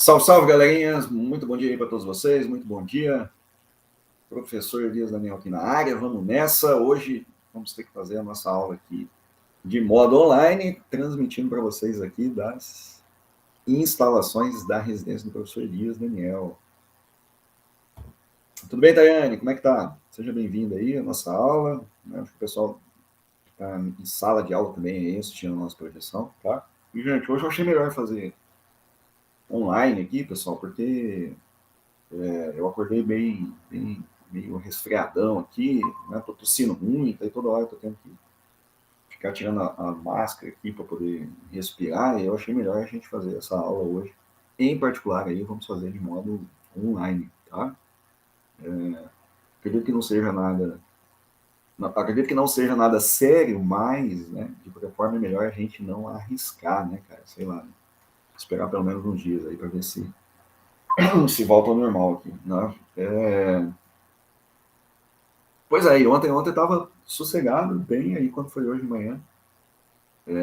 Salve, salve, galerinhas! Muito bom dia aí para todos vocês, muito bom dia. Professor Elias Daniel aqui na área, vamos nessa. Hoje vamos ter que fazer a nossa aula aqui de modo online, transmitindo para vocês aqui das instalações da residência do professor Elias Daniel. Tudo bem, Tayane? Como é que tá? Seja bem-vindo aí à nossa aula. Acho que o pessoal está em sala de aula também aí, assistindo a nossa projeção, tá? E, gente, hoje eu achei melhor fazer online aqui, pessoal, porque eu acordei bem meio resfriadão aqui, né? Tô tossindo muito, aí toda hora eu tô tendo que ficar tirando a máscara aqui para poder respirar, e eu achei melhor a gente fazer essa aula hoje. Em particular, aí vamos fazer de modo online, tá? Acredito que não seja nada, acredito que não seja nada sério, mas, né, de qualquer forma é melhor a gente não arriscar, né, cara? Sei lá, né? Esperar pelo menos uns dias aí para ver se volta ao normal aqui, né? Pois é, ontem estava sossegado, bem, aí quando foi hoje de manhã,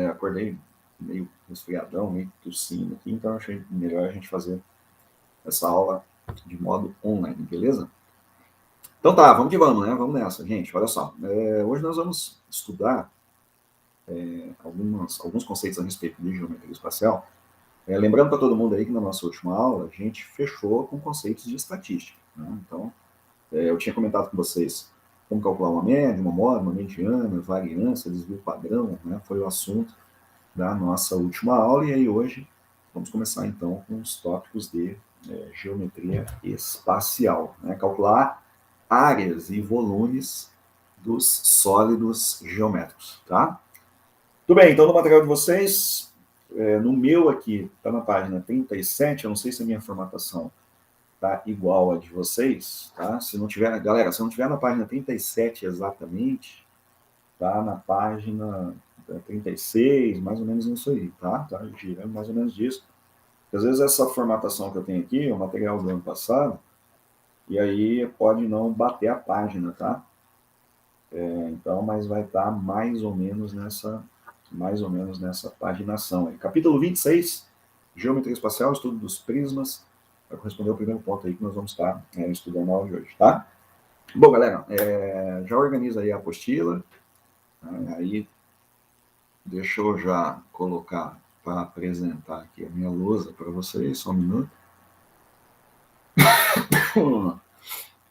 acordei meio resfriadão, meio tossindo aqui, então achei melhor a gente fazer essa aula de modo online, beleza? Então tá, vamos que vamos, né? Vamos nessa, gente, olha só. Hoje nós vamos estudar alguns conceitos a respeito de geometria espacial. Lembrando para todo mundo aí que na nossa última aula a gente fechou com conceitos de estatística, né? Então, eu tinha comentado com vocês como calcular uma média, uma moda, uma mediana, variância, desvio padrão, né? Foi o assunto da nossa última aula, e aí hoje vamos começar então com os tópicos de geometria espacial, né? Calcular áreas e volumes dos sólidos geométricos, tá? Tudo bem, então no material de vocês, no meu aqui, está na página 37, eu não sei se a minha formatação tá igual a de vocês, tá? Se não tiver, galera, se não tiver na página 37 exatamente, tá na página 36, mais ou menos isso aí, tá? Tá girando mais ou menos disso. Às vezes essa formatação que eu tenho aqui é o material do ano passado, e aí pode não bater a página, tá? Então, mas vai estar mais ou menos nessa paginação aí. Capítulo 26, Geometria Espacial, Estudo dos Prismas, vai corresponder ao primeiro ponto aí que nós vamos estar estudando na aula de hoje, tá? Bom, galera, já organiza aí a apostila, aí deixa eu já colocar para apresentar aqui a minha lousa para vocês, só um minuto.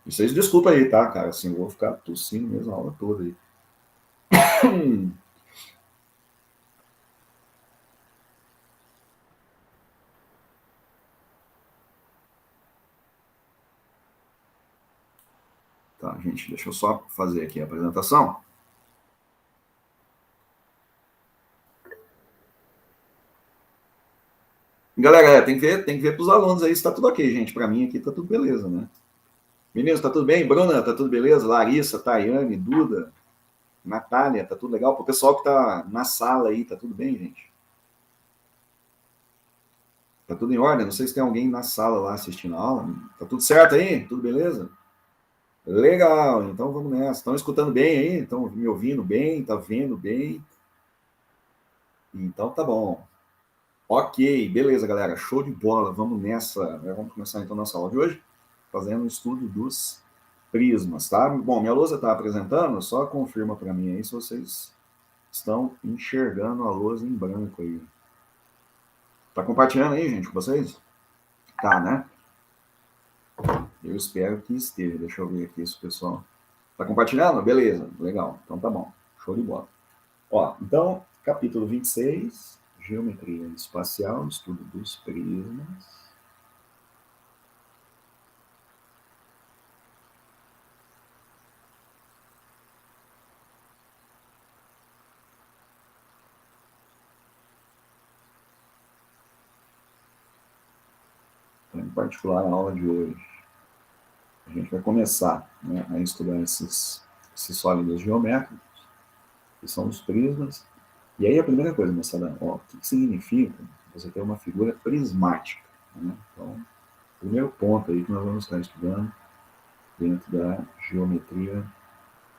Vocês desculpa aí, tá, cara? Assim, eu vou ficar tossindo mesmo a aula toda aí. Tá, gente, deixa eu só fazer aqui a apresentação. Galera, tem que ver para os alunos aí se tá tudo ok, gente. Para mim aqui tá tudo beleza, né? Meninos, tá tudo bem? Bruna, tá tudo beleza? Larissa, Tayane, Duda, Natália, tá tudo legal? Pro pessoal que tá na sala aí, tá tudo bem, gente? Tá tudo em ordem? Não sei se tem alguém na sala lá assistindo a aula. Tá tudo certo aí? Tudo beleza? Legal, então vamos nessa. Estão escutando bem aí? Estão me ouvindo bem? Tá vendo bem? Então tá bom. Ok, beleza, galera. Show de bola. Vamos nessa. Vamos começar então nossa aula de hoje, fazendo um estudo dos prismas, tá? Bom, minha lousa está apresentando, só confirma para mim aí se vocês estão enxergando a lousa em branco aí. Tá compartilhando aí, gente, com vocês? Tá, né? Eu espero que esteja. Deixa eu ver aqui se o pessoal tá compartilhando? Beleza, legal. Então tá bom. Show de bola. Ó, então, capítulo 26, Geometria Espacial, Estudo dos Prismas. Então, em particular, a aula de hoje, a gente vai começar, né, a estudar esses sólidos geométricos, que são os prismas. E aí a primeira coisa, moçada, ó, o que significa você ter uma figura prismática? Né? Então, primeiro ponto aí que nós vamos estar estudando dentro da geometria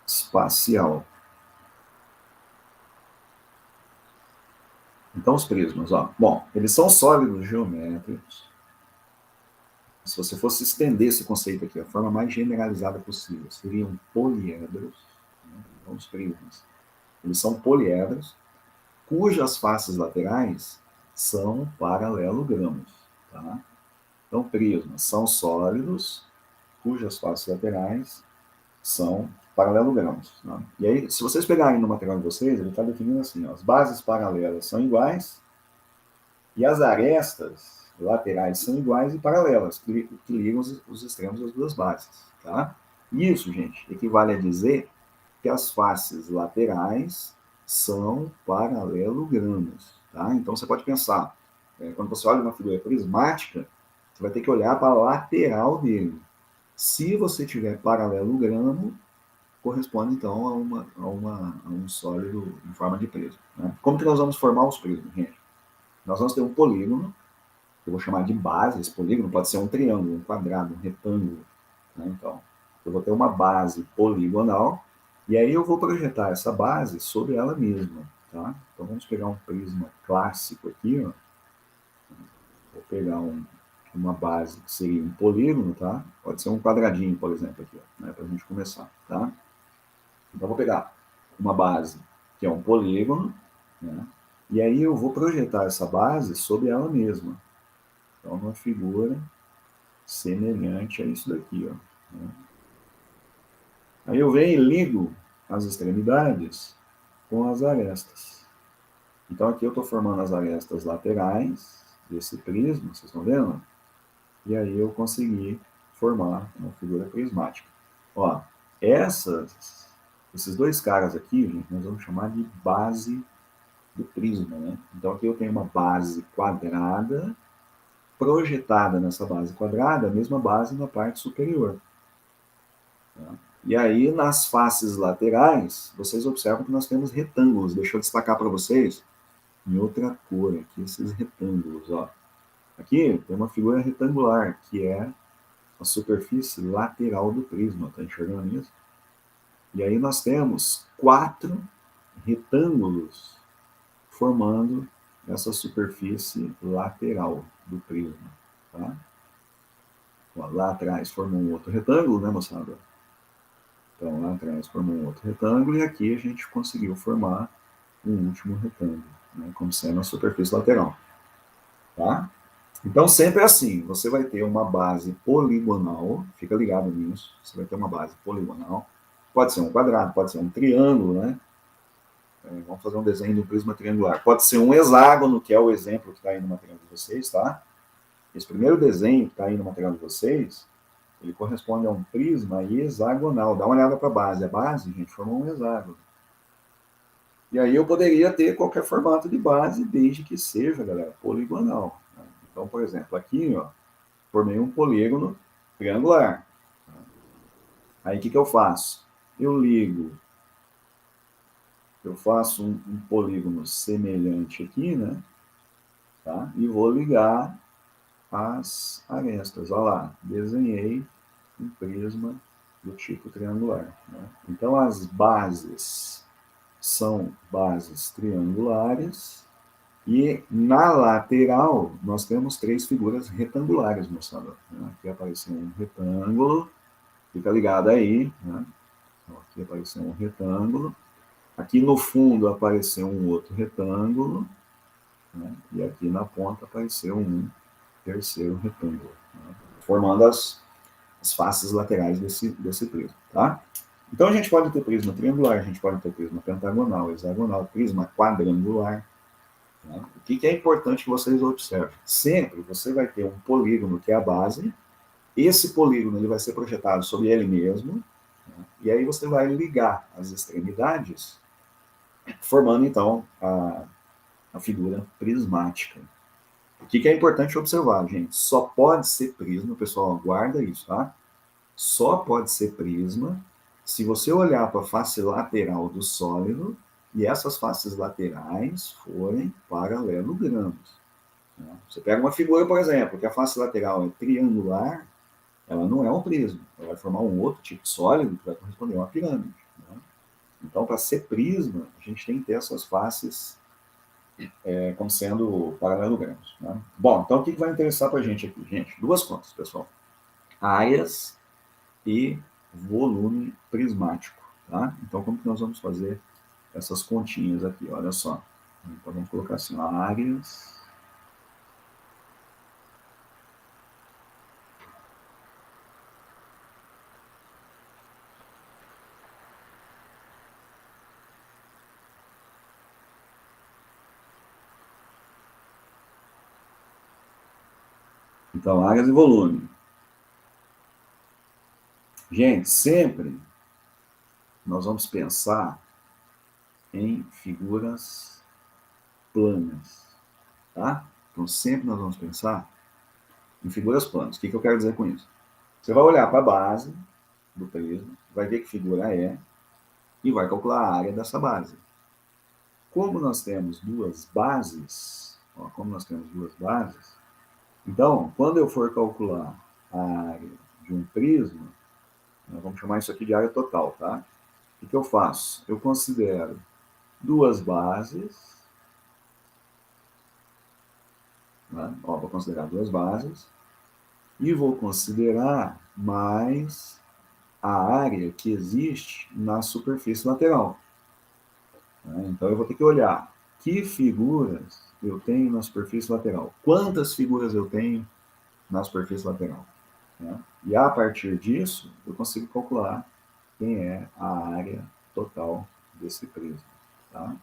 espacial. Então, os prismas, ó, bom, eles são sólidos geométricos se você fosse estender esse conceito aqui, a forma mais generalizada possível, seriam poliedros, né? Então, os prismas, eles são poliedros, cujas faces laterais são paralelogramos, tá? Então, prismas são sólidos, cujas faces laterais são paralelogramos, né? E aí, se vocês pegarem no material de vocês, ele está definindo assim, ó, as bases paralelas são iguais e as arestas laterais são iguais e paralelas, que ligam os extremos das duas bases, tá? Isso, gente, equivale a dizer que as faces laterais são paralelogramos, tá? Então, você pode pensar, quando você olha uma figura prismática, você vai ter que olhar para a lateral dele. Se você tiver paralelogramo, corresponde, então, a um sólido em forma de prisma, né? Como que nós vamos formar os prismas, gente? Nós vamos ter um polígono, que eu vou chamar de base. Esse polígono pode ser um triângulo, um quadrado, um retângulo, né? Então, eu vou ter uma base poligonal, e aí eu vou projetar essa base sobre ela mesma, tá? Então, vamos pegar um prisma clássico aqui, ó. Vou pegar uma base que seria um polígono, tá? Pode ser um quadradinho, por exemplo, aqui, ó, né? Para a gente começar, tá? Então, eu vou pegar uma base que é um polígono, né? E aí eu vou projetar essa base sobre ela mesma. Então, uma figura semelhante a isso daqui, ó, né? Aí eu venho e ligo as extremidades com as arestas. Então, aqui eu estou formando as arestas laterais desse prisma, vocês estão vendo? E aí eu consegui formar uma figura prismática. Ó, esses dois caras aqui, gente, nós vamos chamar de base do prisma, né? Então, aqui eu tenho uma base quadrada, projetada nessa base quadrada, a mesma base na parte superior, tá? E aí, nas faces laterais, vocês observam que nós temos retângulos. Deixa eu destacar para vocês, em outra cor aqui, esses retângulos, ó. Aqui tem uma figura retangular, que é a superfície lateral do prisma, tá enxergando isso? E aí nós temos 4 retângulos formando essa superfície lateral do prisma, tá? Ó, lá atrás formou um outro retângulo, né, moçada? Então, lá atrás formou um outro retângulo e aqui a gente conseguiu formar um último retângulo, né, como sendo a superfície lateral, tá? Então, sempre assim, você vai ter uma base poligonal, fica ligado nisso, você vai ter uma base poligonal, pode ser um quadrado, pode ser um triângulo, né? Vamos fazer um desenho de um prisma triangular. Pode ser um hexágono, que é o exemplo que está aí no material de vocês, tá? Esse primeiro desenho que está aí no material de vocês, ele corresponde a um prisma hexagonal. Dá uma olhada para a base, gente, formou um hexágono. E aí eu poderia ter qualquer formato de base, desde que seja, galera, poligonal, né? Então, por exemplo, aqui, ó, formei um polígono triangular. Aí o que eu faço? Eu faço um polígono semelhante aqui, né? Tá? E vou ligar as arestas. Olha lá, desenhei um prisma do tipo triangular, né? Então, as bases são bases triangulares e na lateral nós temos 3 figuras retangulares, moçada, né? Aqui apareceu um retângulo, fica ligado aí, né? Aqui apareceu um retângulo, aqui no fundo apareceu um outro retângulo, né? E aqui na ponta apareceu um terceiro retângulo, né? Formando as faces laterais desse prisma, tá? Então a gente pode ter prisma triangular, a gente pode ter prisma pentagonal, hexagonal, prisma quadrangular, né? O que é importante que vocês observem? Sempre você vai ter um polígono que é a base, esse polígono ele vai ser projetado sobre ele mesmo, né? E aí você vai ligar as extremidades, formando então a figura prismática. O que é importante observar, gente? Só pode ser prisma, pessoal, guarda isso, tá? Só pode ser prisma se você olhar para a face lateral do sólido e essas faces laterais forem paralelogramos, né? Você pega uma figura, por exemplo, que a face lateral é triangular, ela não é um prisma, ela vai formar um outro tipo de sólido que vai corresponder a uma pirâmide, né? Então, para ser prisma, a gente tem que ter essas faces como sendo paralelogramos, né? Bom, então o que vai interessar para a gente aqui, gente? Duas contas, pessoal. áreas e volume prismático, tá? Então, como que nós vamos fazer essas continhas aqui? Olha só. Então, vamos colocar assim, ó, áreas. Então, áreas e volume. Gente, sempre nós vamos pensar em figuras planas, tá? Então, sempre nós vamos pensar em figuras planas. O que eu quero dizer com isso? Você vai olhar para a base do prisma, vai ver que figura é e vai calcular a área dessa base. Como nós temos duas bases, ó, então, quando eu for calcular a área de um prisma, nós vamos chamar isso aqui de área total, tá? O que eu faço? Eu considero duas bases, né? Ó, vou considerar duas bases, e vou considerar mais a área que existe na superfície lateral. Então eu vou ter que olhar que figuras eu tenho na superfície lateral, quantas figuras eu tenho na superfície lateral. Né? E a partir disso, eu consigo calcular quem é a área total desse prisma. Tá?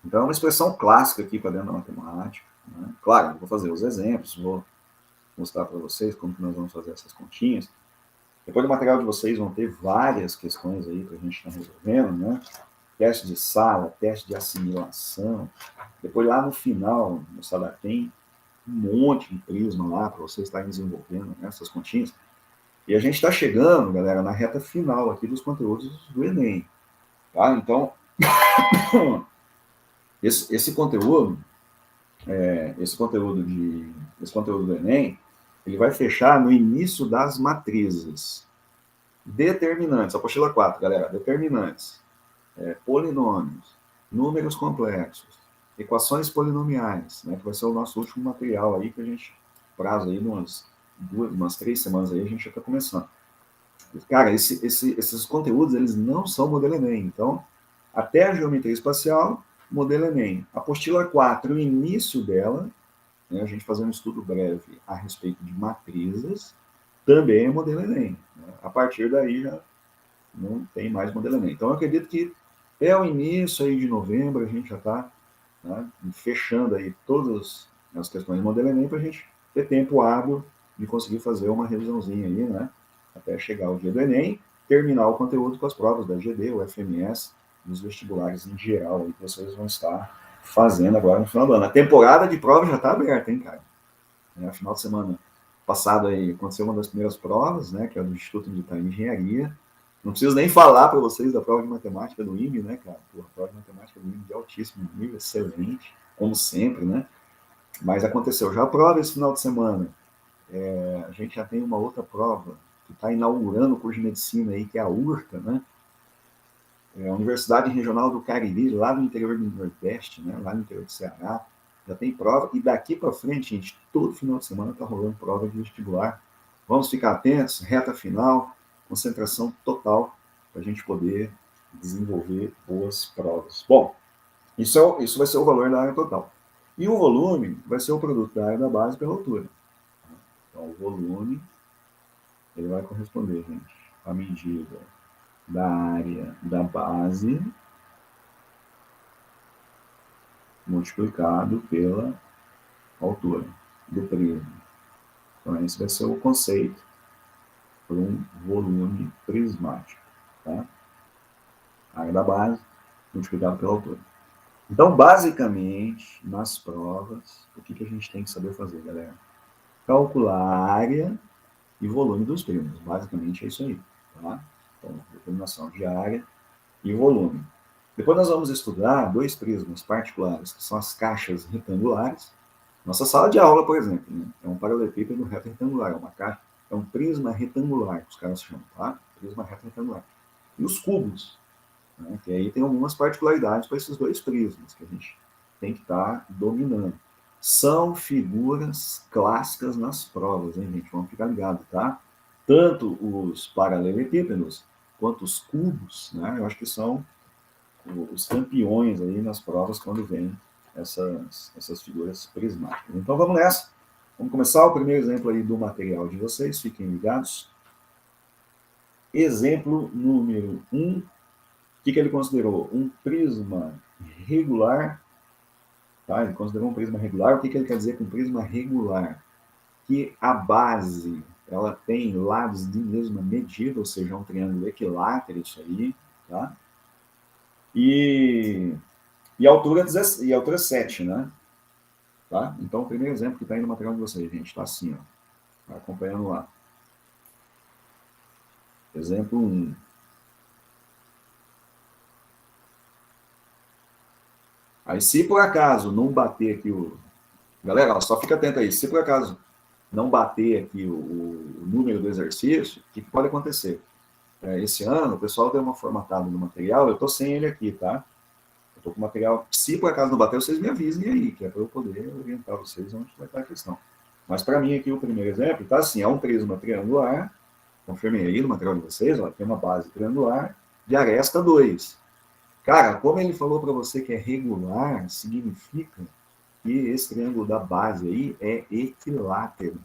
Então é uma expressão clássica aqui para dentro da matemática. Né? Claro, eu vou fazer os exemplos, vou mostrar para vocês como que nós vamos fazer essas continhas. Depois do material de vocês vão ter várias questões aí para a gente estar resolvendo, né? Teste de sala, teste de assimilação. Depois lá no final, moçada, tem um monte de prisma lá para vocês estarem desenvolvendo essas continhas. E a gente está chegando, galera, na reta final aqui dos conteúdos do Enem. Tá? Então, esse conteúdo, esse conteúdo do Enem, ele vai fechar no início das matrizes. Determinantes, apostila 4, galera, determinantes, polinômios, números complexos, equações polinomiais, né, que vai ser o nosso último material aí, que a gente, prazo aí, umas 3 semanas aí, a gente já está começando. Cara, esses conteúdos, eles não são modelo Enem, então, até a geometria espacial, modelo Enem. Apostila 4, o início dela, né, a gente fazer um estudo breve a respeito de matrizes, também é modelo Enem. Né? A partir daí já não tem mais modelo Enem. Então, eu acredito que até o início aí de novembro a gente já está, né, fechando aí todas as questões do modelo Enem para a gente ter tempo hábil de conseguir fazer uma revisãozinha aí, né? Até chegar o dia do Enem, terminar o conteúdo com as provas da GD, o FMS, dos vestibulares em geral aí que vocês vão estar fazendo agora no final do ano. A temporada de provas já está aberta, hein, cara? No final de semana passado aí aconteceu uma das primeiras provas, né, que é do Instituto Militar de Engenharia. Não preciso nem falar para vocês da prova de matemática do IME, né, cara? Pô, a prova de matemática do IME de altíssimo nível, excelente, como sempre, né? Mas aconteceu já a prova esse final de semana. A gente já tem uma outra prova que está inaugurando o curso de medicina aí, que é a URCA, né? A Universidade Regional do Cariri, lá no interior do Nordeste, né? Lá no interior do Ceará. Já tem prova, e daqui para frente, gente, todo final de semana está rolando prova de vestibular. Vamos ficar atentos, reta final, concentração total, para a gente poder desenvolver boas provas. Bom, isso vai ser o valor da área total. E o volume vai ser o produto da área da base pela altura. Então, o volume, ele vai corresponder, gente, à medida da área da base multiplicado pela altura do prisma. Então, esse vai ser o conceito por um volume prismático. Tá? A área da base multiplicado pela altura. Então, basicamente, nas provas, o que a gente tem que saber fazer, galera? Calcular a área e volume dos prismas. Basicamente é isso aí. Tá? Então, determinação de área e volume. Depois nós vamos estudar dois prismas particulares, que são as caixas retangulares. Nossa sala de aula, por exemplo, né? É um paralelepípedo reto retangular, é uma caixa, é um prisma retangular, que os caras chamam, tá? Prisma reto retangular. E os cubos, né? Que aí tem algumas particularidades para esses dois prismas que a gente tem que estar dominando. são figuras clássicas nas provas, hein, gente? Vamos ficar ligados, tá? Tanto os paralelepípedos quanto os cubos, né? Eu acho que são os campeões aí nas provas quando vem essas figuras prismáticas. Então vamos nessa. Vamos começar o primeiro exemplo aí do material de vocês, fiquem ligados. Exemplo número 1. O que ele considerou? Um prisma regular. Tá? Ele considerou um prisma regular. O que ele quer dizer com prisma regular? Que a base ela tem lados de mesma medida, ou seja, um triângulo equilátero, isso aí. Tá? E altura 7, né? Tá? Então, o primeiro exemplo que está aí no material de vocês, gente, está assim, ó. Tá acompanhando lá. Exemplo 1. Aí, se por acaso não bater aqui o... Galera, ó, só fica atento aí. Se por acaso não bater aqui o número do exercício, o que pode acontecer? Esse ano, o pessoal deu uma formatada no material, eu estou sem ele aqui, tá? Eu estou com o material... Se por acaso não bater, vocês me avisem aí, que é para eu poder orientar vocês onde vai estar a questão. Mas para mim aqui, o primeiro exemplo, tá assim, é um prisma triangular, confirmem aí no material de vocês, ó, tem uma base triangular de aresta 2. Cara, como ele falou para você que é regular, significa que esse triângulo da base aí é equilátero.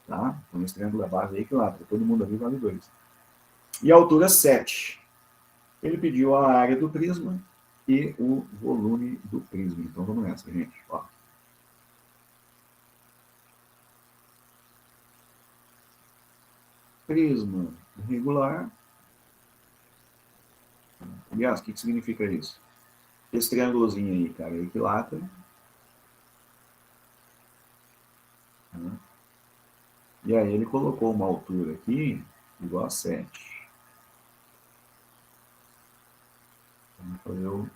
Tá? Então, esse triângulo da base é equilátero. Todo mundo ali vale 2. E a altura 7. Ele pediu a área do prisma e o volume do prisma. Então, vamos nessa, gente. Ó. Prisma regular. Aliás, o que significa isso? Esse triângulozinho aí, cara, é equilátero. E aí ele colocou uma altura aqui igual a 7. Vamos fazer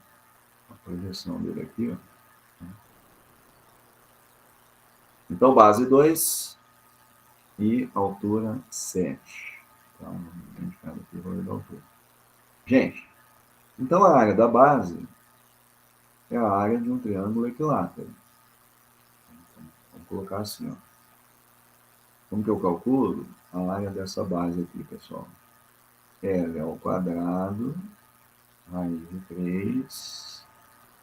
a projeção dele aqui, ó. Então, base 2 e altura 7. Tá? Aqui, vou ler a altura. Gente, então a área da base é a área de um triângulo equilátero. Vamos colocar assim, ó. Como que eu calculo a área dessa base aqui, pessoal? L ao quadrado, raiz de 3,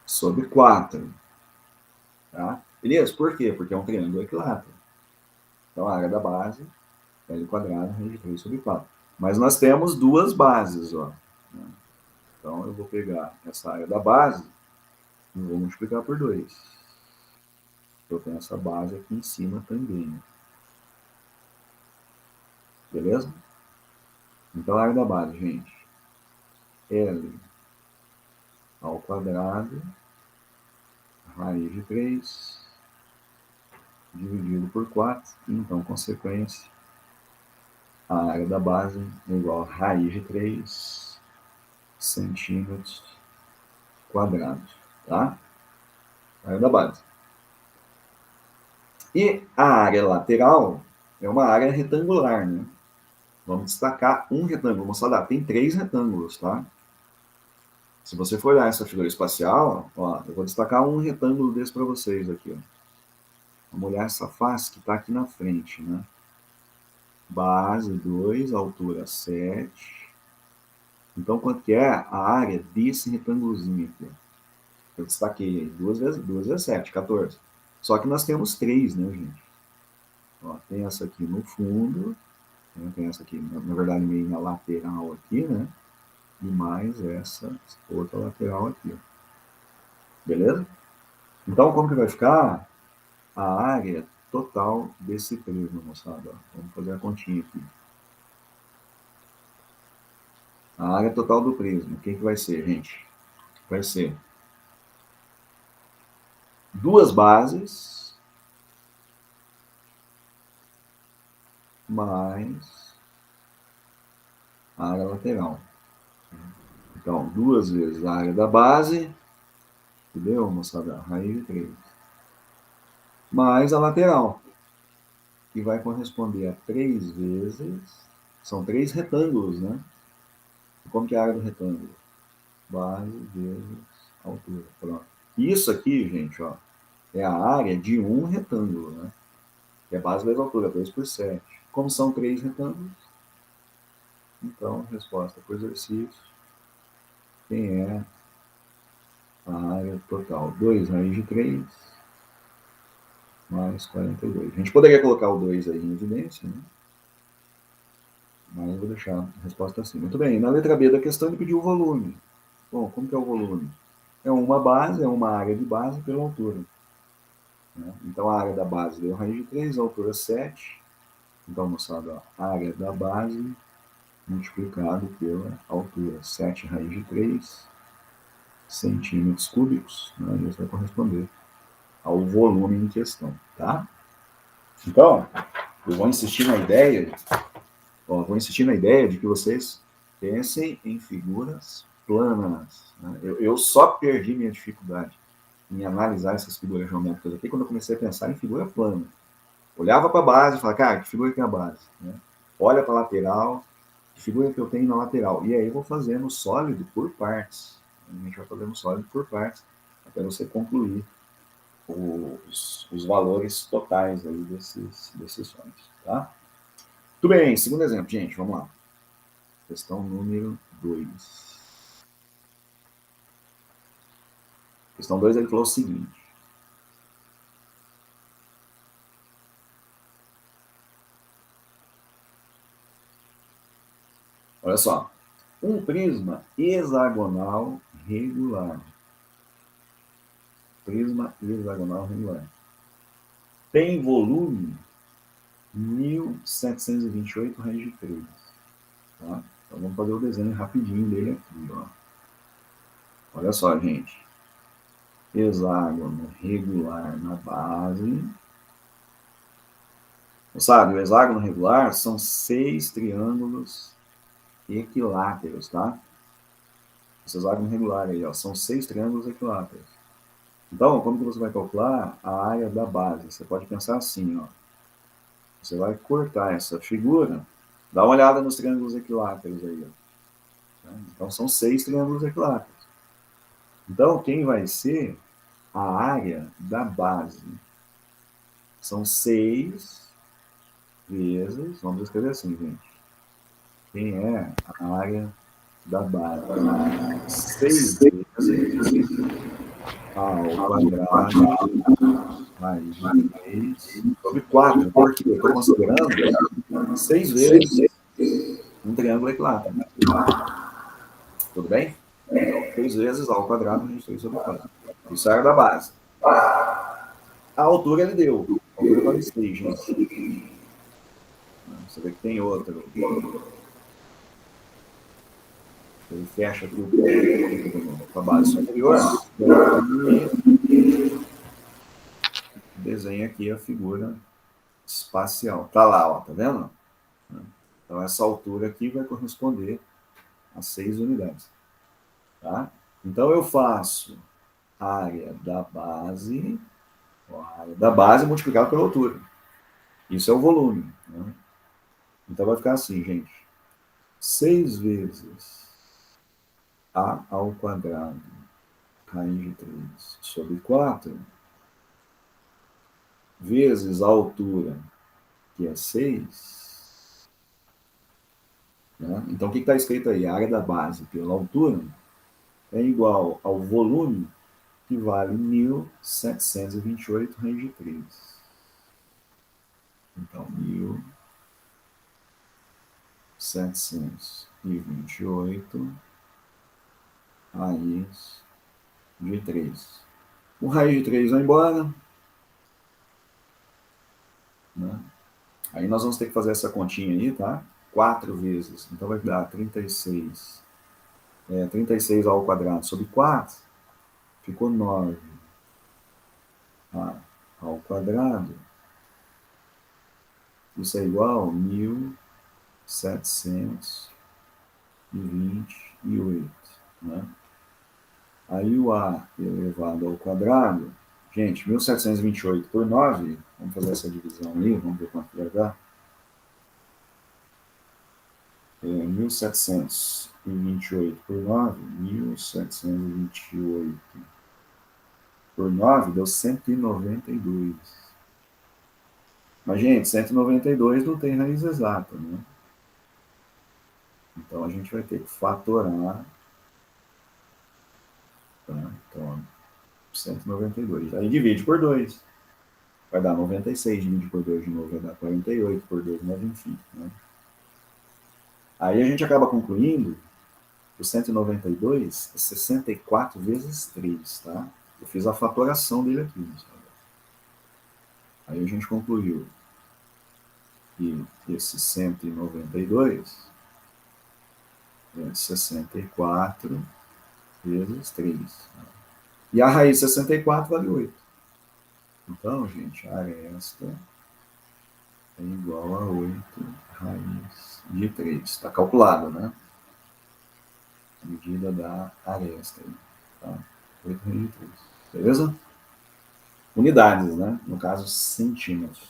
sobre 4. Tá? Beleza? Por quê? Porque é um triângulo equilátero. Então, a área da base, L quadrado, raiz de 3 sobre 4. Mas nós temos duas bases, ó. Então, eu vou pegar essa área da base e vou multiplicar por 2. Eu tenho essa base aqui em cima também. Beleza? Então, a área da base, gente, L ao quadrado, raiz de 3, dividido por 4. Então, consequência, a área da base é igual a raiz de 3 centímetros quadrados. Tá? A área da base. E a área lateral é uma área retangular, né? Vamos destacar um retângulo. Moçada, tem 3 retângulos, tá? Se você for olhar essa figura espacial, ó, eu vou destacar um retângulo desse para vocês aqui. Ó. Vamos olhar essa face que está aqui na frente, né? Base 2, altura 7. Então, quanto que é a área desse retângulozinho aqui? Eu destaquei aí, 2 vezes 7, 14. Só que nós temos 3, né, gente? Ó, tem essa aqui no fundo, né? Tem essa aqui, na verdade, meio na lateral aqui, né? E mais essa outra lateral aqui. Ó. Beleza? Então, como que vai ficar a área total desse prisma, moçada? Vamos fazer a continha aqui. A área total do prisma, o que vai ser, gente? Vai ser duas bases mais a área lateral. Então, 2 vezes a área da base, entendeu, moçada? Raiz de 3. Mais a lateral, que vai corresponder a 3 vezes... São 3 retângulos, né? Como que é a área do retângulo? Base vezes altura. Pronto. Isso aqui, gente, ó, é a área de um retângulo, né? Que é base vezes altura, 2 por 7. Como são 3 retângulos, então, resposta por exercício, quem é a área total? 2 raiz de 3 mais 42. A gente poderia colocar o 2 aí em evidência, né? Mas eu vou deixar a resposta assim. Muito bem, na letra B da questão ele pediu o volume. Bom, como que é o volume? É uma base, é uma área de base pela altura. Né? Então a área da base deu raiz de 3, a altura 7. Então, moçada, a área da base multiplicado pela altura, 7 raiz de 3 centímetros cúbicos, né? Isso vai corresponder ao volume em questão, tá? Então, eu vou insistir na ideia, de que vocês pensem em figuras planas. Né? Eu só perdi minha dificuldade em analisar essas figuras geométricas aqui quando eu comecei a pensar em figura plana. Olhava para a base e falava, cara, que figura que é a base? Né? Olha para a lateral, que figura que eu tenho na lateral? E aí eu vou fazendo sólido por partes. A gente vai fazendo sólido por partes, até você concluir os valores totais aí desses sólidos. Tá? Tudo bem, segundo exemplo, gente, vamos lá. Questão número 2. Questão 2, ele falou o seguinte. Olha só. Um prisma hexagonal regular. Prisma hexagonal regular. Tem volume 1728 raiz de 3. Tá? Então vamos fazer o desenho rapidinho dele aqui. Ó. Olha só, gente. Hexágono regular na base. Sabe, o hexágono regular são 6 triângulos equiláteros, tá? Esse hexágono regular aí, ó, são 6 triângulos equiláteros. Então, como que você vai calcular a área da base? Você pode pensar assim, ó. Você vai cortar essa figura, dá uma olhada nos triângulos equiláteros aí, ó. Então, são 6 triângulos equiláteros. Então, quem vai ser a área da base? São 6 vezes, vamos escrever assim, gente. Quem é a área da base? 6 vezes ao quadrado raiz de 3 sobre 4. Por quê? Eu estou considerando 6 vezes um triângulo equilátero. Tudo bem? Então, 6 vezes ao quadrado raiz de 3 sobre 4. Isso é a área da base. A altura ele deu. A altura vale 6, gente. Você vê que tem outro. Ele fecha aqui com a base superior. E desenha aqui a figura espacial. Tá lá, ó, tá vendo? Então essa altura aqui vai corresponder a 6 unidades. Tá? Então eu faço a área da base, a área da base multiplicada pela altura. Isso é o volume. Né? Então vai ficar assim, gente. 6 vezes a ao quadrado raiz de 3 sobre 4 vezes a altura, que é 6. Né? Então o que está escrito aí? A área da base pela altura é igual ao volume, que vale 1728 raiz de 3. Então, 1728 raiz de 3. O raiz de 3 vai embora. Né? Aí nós vamos ter que fazer essa continha aí, tá? 4 vezes. Então vai dar 36. 36 ao quadrado sobre 4. Ficou 9 ao quadrado. Isso é igual a 1728. Né? Aí o A elevado ao quadrado, gente, 1728 por 9, vamos fazer essa divisão aí, vamos ver quanto vai dar. 1728 por 9, 1728 por 9 deu 192. Mas, gente, 192 não tem raiz exata, né? Então, a gente vai ter que fatorar. Tá? Então, 192. Aí divide por 2. Vai dar 96, divide por 2 de novo, vai dar 48 por 2, mas enfim. Né? Aí a gente acaba concluindo que o 192 é 64 vezes 3, tá? Eu fiz a fatoração dele aqui. Sabe? Aí a gente concluiu que esse 192 é 64 vezes 3. Tá? E a raiz de 64 vale 8. Então, gente, a aresta é igual a 8 raiz de 3. Está calculado, né? A medida da aresta. Tá? 8 raiz de 3. Beleza? Unidades, né? No caso, centímetros.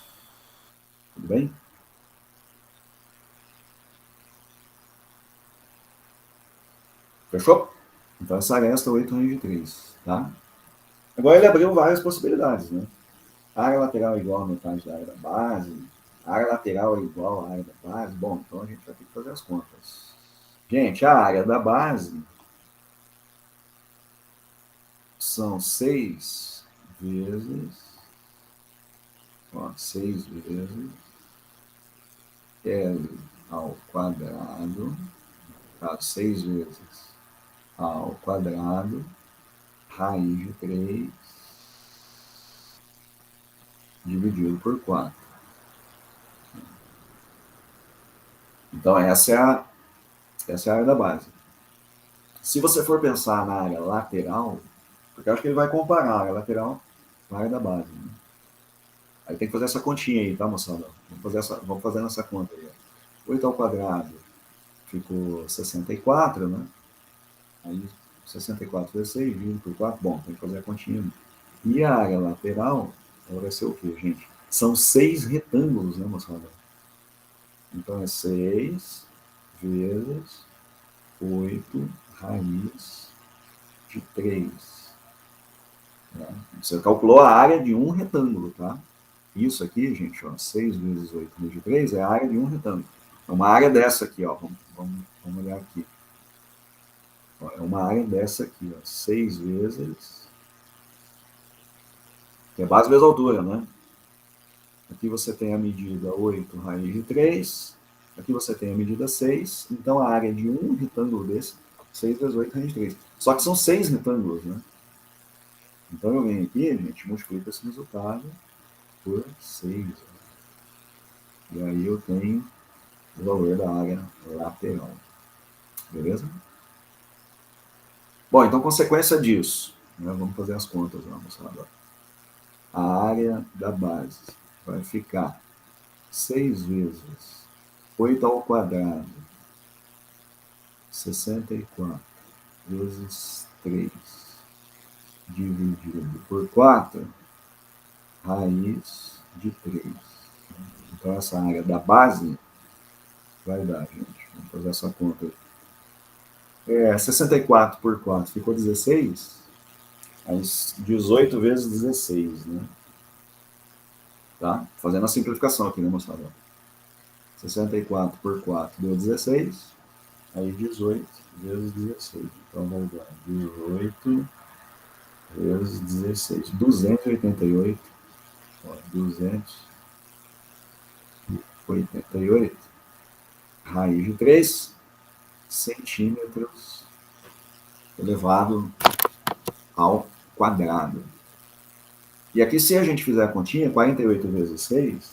Tudo bem? Fechou? Então, essa aresta é 8 raiz de 3. Tá? Agora ele abriu várias possibilidades, né? A área lateral é igual a metade da área da base. A área lateral é igual à área da base. Bom, então a gente vai ter que fazer as contas. Gente, a área da base são 6 vezes 6 vezes L ao quadrado, tá? 6 vezes ao quadrado, raiz de 3, dividido por 4. Então, essa é a área da base. Se você for pensar na área lateral, porque eu acho que ele vai comparar a área lateral com a área da base. Né? Aí tem que fazer essa continha aí, tá, moçada? Vamos fazer essa conta aí. 8 ao quadrado ficou 64, né? Aí 64 vezes 6, dividido por 4. Bom, tem que fazer a continha. E a área lateral, ela vai ser o quê, gente? São 6 retângulos, né, moçada? Então é 6 vezes 8 raiz de 3. Né? Você calculou a área de um retângulo, tá? Isso aqui, gente, ó, 6 vezes 8 raiz de 3 é a área de um retângulo. É uma área dessa aqui, ó. Vamos olhar aqui. Ó, é uma área dessa aqui, ó. 6 vezes. Que é base vezes altura, né? Aqui você tem a medida 8 raiz de 3. Aqui você tem a medida 6. Então a área de um retângulo desse, 6 vezes 8 raiz de 3. Só que são 6 retângulos, né? Então eu venho aqui, gente, multiplico esse resultado por 6. E aí eu tenho o valor da área lateral. Beleza? Bom, então consequência disso, né, vamos fazer as contas, vamos lá. A área da base vai ficar 6 vezes 8 ao quadrado, 64 vezes 3, dividido por 4, raiz de 3. Então essa área da base vai dar, gente, vamos fazer essa conta. 64 por 4 ficou 16, aí 18 vezes 16, né? Tá? Fazendo a simplificação aqui, né, moçada? 64 por 4 deu 16, aí 18 vezes 16. Então vai dar 18 vezes 16. 288. Ó, 288 raiz de 3 centímetros elevado ao quadrado. E aqui, se a gente fizer a continha, 48 vezes 6,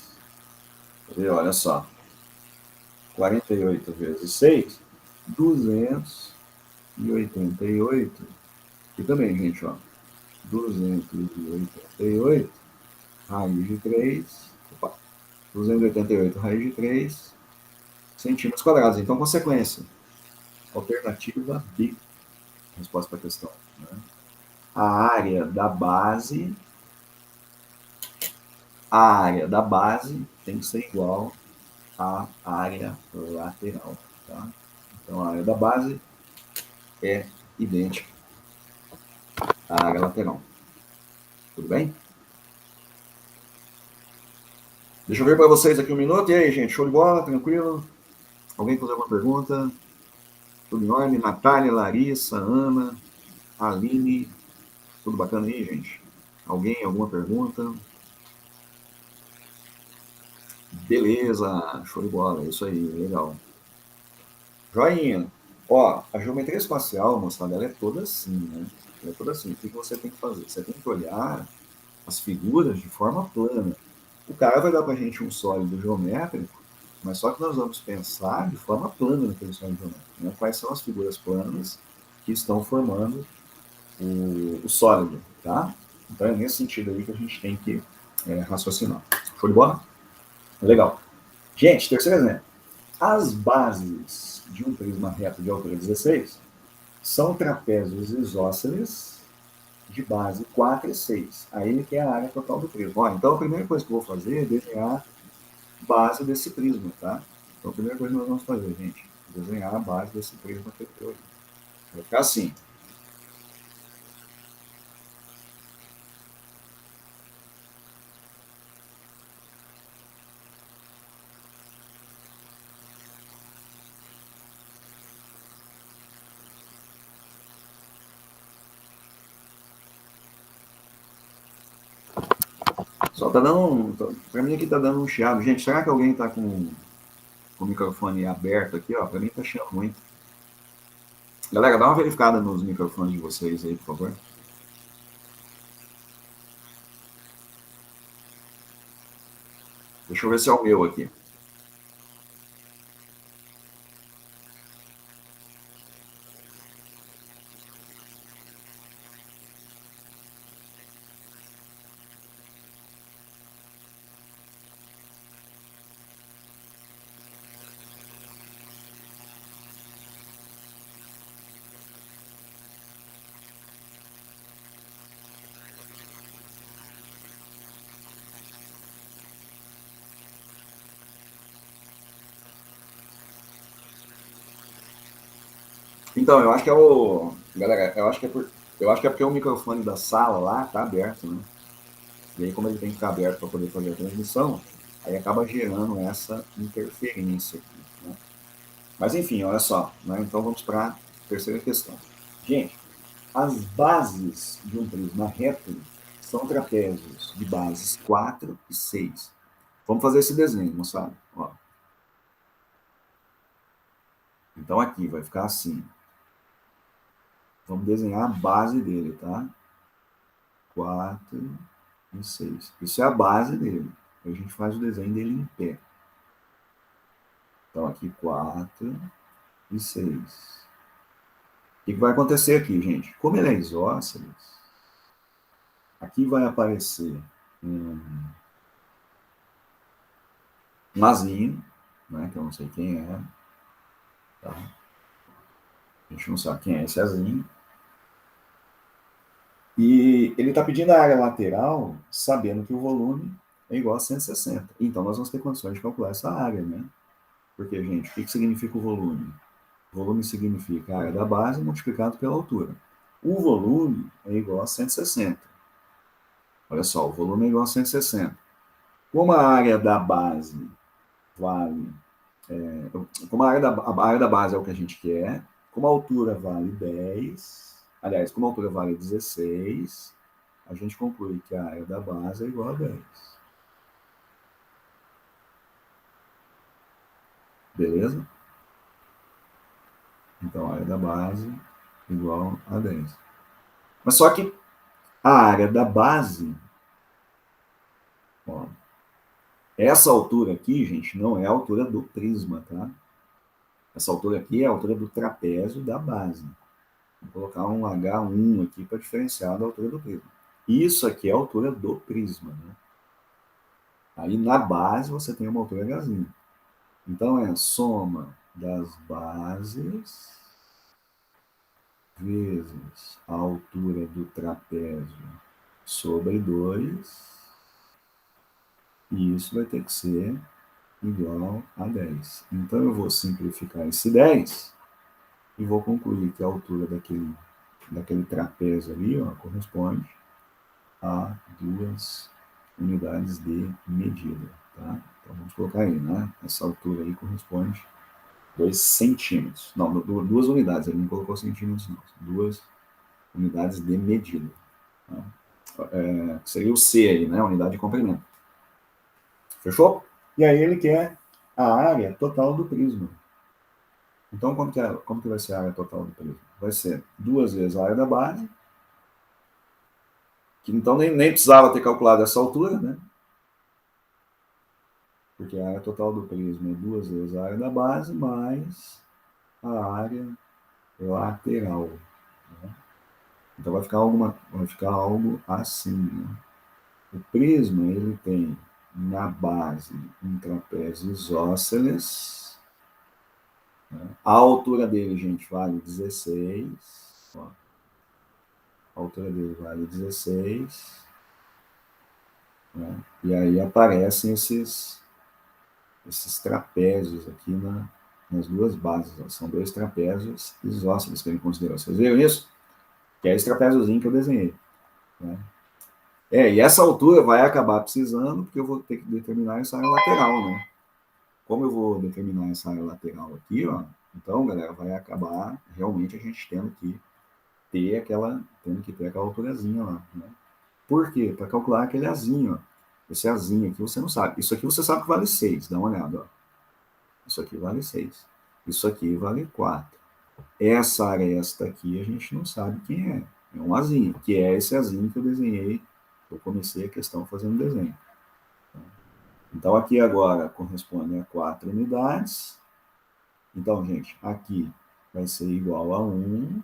olha só, 48 vezes 6, 288. E também, gente, ó, 288 raiz de 3, opa, 288 raiz de 3 centímetros quadrados. Então, consequência, alternativa B, resposta para a questão. Né? A área da base tem que ser igual à área lateral. Tá? Então, a área da base é idêntica à área lateral. Tudo bem? Deixa eu ver para vocês aqui um minuto. E aí, gente, show de bola? Tranquilo? Alguém fazer alguma pergunta? Tudo em ordem? Natália, Larissa, Ana, Aline. Tudo bacana aí, gente? Alguém, alguma pergunta? Beleza, show de bola, é isso aí, legal. Joinha. Ó, a geometria espacial, moçada, ela é toda assim, né? Ela é toda assim. O que você tem que fazer? Você tem que olhar as figuras de forma plana. O cara vai dar para a gente um sólido geométrico, mas só que nós vamos pensar de forma plana naquele sólido geométrico. Né? Quais são as figuras planas que estão formando o sólido, tá? Então é nesse sentido aí que a gente tem que raciocinar. Show de bola? Legal. Gente, terceiro exemplo. As bases de um prisma reto de altura 16 são trapézios isósceles de base 4 e 6. Aí ele quer a área total do prisma. Ó, então a primeira coisa que eu vou fazer é desenhar a base desse prisma, tá? Então a primeira coisa que nós vamos fazer, gente, é desenhar a base desse prisma que eu tenho aqui. Vai ficar assim. Só tá dando pra mim aqui tá dando um chiado. Gente, será que alguém tá com o microfone aberto aqui, ó? Pra mim tá chiando muito. Galera, dá uma verificada nos microfones de vocês aí, por favor. Deixa eu ver se é o meu aqui. Então, eu acho que é o. Galera, eu acho que é porque o microfone da sala lá tá aberto, né? E aí, como ele tem que ficar aberto para poder fazer a transmissão, aí acaba gerando essa interferência aqui, né? Mas enfim, olha só, né? Então vamos para a terceira questão. Gente, as bases de um prisma reto são trapézios de bases 4 e 6. Vamos fazer esse desenho, moçada. Ó. Então aqui vai ficar assim. Vamos desenhar a base dele, tá? 4 e 6. Isso é a base dele. A gente faz o desenho dele em pé. Então aqui 4 e 6. O que vai acontecer aqui, gente? Como ele é isósceles, aqui vai aparecer um azinho, né, que eu não sei quem é. Tá? A gente não sabe quem é esse azinho. E ele está pedindo a área lateral, sabendo que o volume é igual a 160. Então nós vamos ter condições de calcular essa área, né? Porque, gente, o que significa o volume? O volume significa a área da base multiplicado pela altura. O volume é igual a 160. Olha só, o volume é igual a 160. Como a área da base vale. Como a área da base é o que a gente quer, como a altura vale 10, aliás, como a altura vale 16, a gente conclui que a área da base é igual a 10. Beleza? Então, a área da base é igual a 10. Mas só que a área da base, ó, essa altura aqui, gente, não é a altura do prisma, tá? Essa altura aqui é a altura do trapézio da base. Vou colocar um H1 aqui para diferenciar da altura do prisma. Isso aqui é a altura do prisma, né? Aí na base você tem uma altura Hzinho. Então é a soma das bases vezes a altura do trapézio sobre 2, e isso vai ter que ser igual a 10. Então eu vou simplificar esse 10 e vou concluir que a altura daquele trapézio ali, ó, corresponde a 2 unidades de medida, tá? Então, vamos colocar aí, né? Essa altura aí corresponde 2 centímetros. Não, 2 unidades, ele não colocou centímetros, não. 2 unidades de medida. Tá? Seria o C aí, né? Unidade de comprimento. Fechou? E aí ele quer a área total do prisma. Então, como que vai ser a área total do prisma? Vai ser 2 vezes a área da base, que então nem precisava ter calculado essa altura, né? Porque a área total do prisma é 2 vezes a área da base mais a área lateral. Né? Então vai ficar algo assim. Né? O prisma ele tem na base um trapézio isósceles. Né? A altura dele, gente, vale 16. Ó. A altura dele vale 16. Né? E aí aparecem esses trapézios aqui nas duas bases. Ó. São 2 trapézios isósceles que ele considerou. Vocês viram isso? Que é esse trapéziozinho que eu desenhei. Né? E essa altura vai acabar precisando, porque eu vou ter que determinar essa área lateral, né? Como eu vou determinar essa área lateral aqui, ó, então, galera, vai acabar realmente a gente tendo que ter aquela alturazinha lá, né? Por quê? Para calcular aquele azinho, ó. Esse azinho aqui você não sabe. Isso aqui você sabe que vale 6, dá uma olhada, ó. Isso aqui vale 6. Isso aqui vale 4. Essa aresta aqui a gente não sabe quem é. É um azinho, que é esse azinho que eu desenhei. Eu comecei a questão fazendo desenho. Então, aqui agora corresponde a 4 unidades. Então, gente, aqui vai ser igual a 1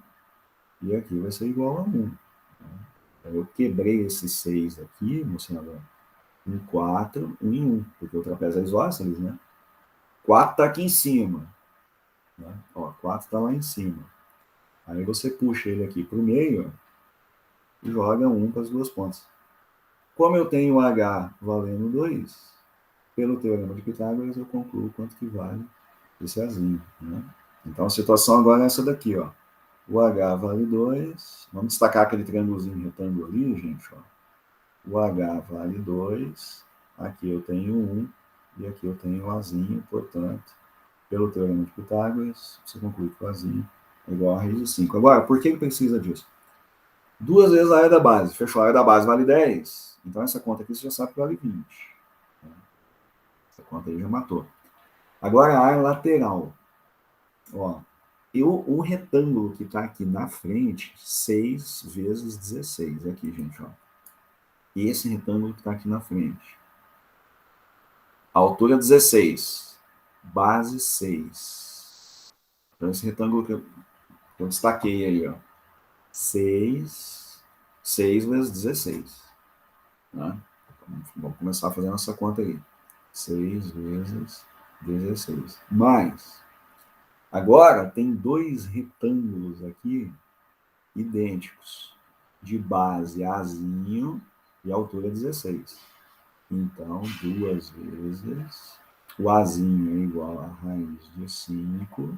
e aqui vai ser igual a 1. Então, eu quebrei esses 6 aqui, mostrando em 4, 1 em 1, porque o trapézio é isósceles, né? 4 está aqui em cima. Né? Ó, 4 está lá em cima. Aí você puxa ele aqui para o meio e joga 1 para as duas pontas. Como eu tenho H valendo 2, pelo teorema de Pitágoras eu concluo quanto que vale esse Azinho. Né? Então a situação agora é essa daqui. Ó. O H vale 2. Vamos destacar aquele triângulozinho retângulo ali, gente. Ó. O H vale 2. Aqui eu tenho 1. E aqui eu tenho o Azinho, portanto, pelo teorema de Pitágoras, você conclui que o Azinho é igual a raiz de 5. Agora, por que precisa disso? 2 vezes a área da base. Fechou, a área da base vale 10. Então essa conta aqui você já sabe que vale 20. Essa conta aí já matou. Agora a área lateral. Ó, o retângulo que está aqui na frente, 6 vezes 16. Aqui, gente. Ó. Esse retângulo que está aqui na frente. A altura 16. Base 6. Então esse retângulo que eu destaquei aí, ó. 6 vezes 16. Né? Vamos começar fazendo essa conta aí. 6 vezes 16. Mais. Agora, tem 2 retângulos aqui idênticos. De base Azinho e altura 16. Então, 2 vezes. O Azinho é igual a raiz de 5.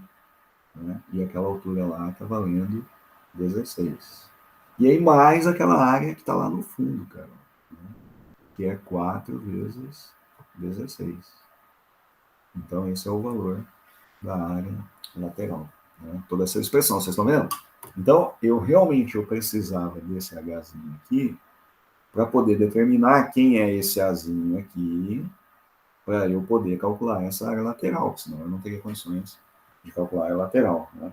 Né? E aquela altura lá está valendo 16. E aí, mais aquela área que está lá no fundo, cara. Né? Que é 4 vezes 16. Então, esse é o valor da área lateral. Né? Toda essa expressão, vocês estão vendo? Então, eu precisava desse Hzinho aqui para poder determinar quem é esse Azinho aqui, para eu poder calcular essa área lateral, senão eu não teria condições de calcular a área lateral. Né?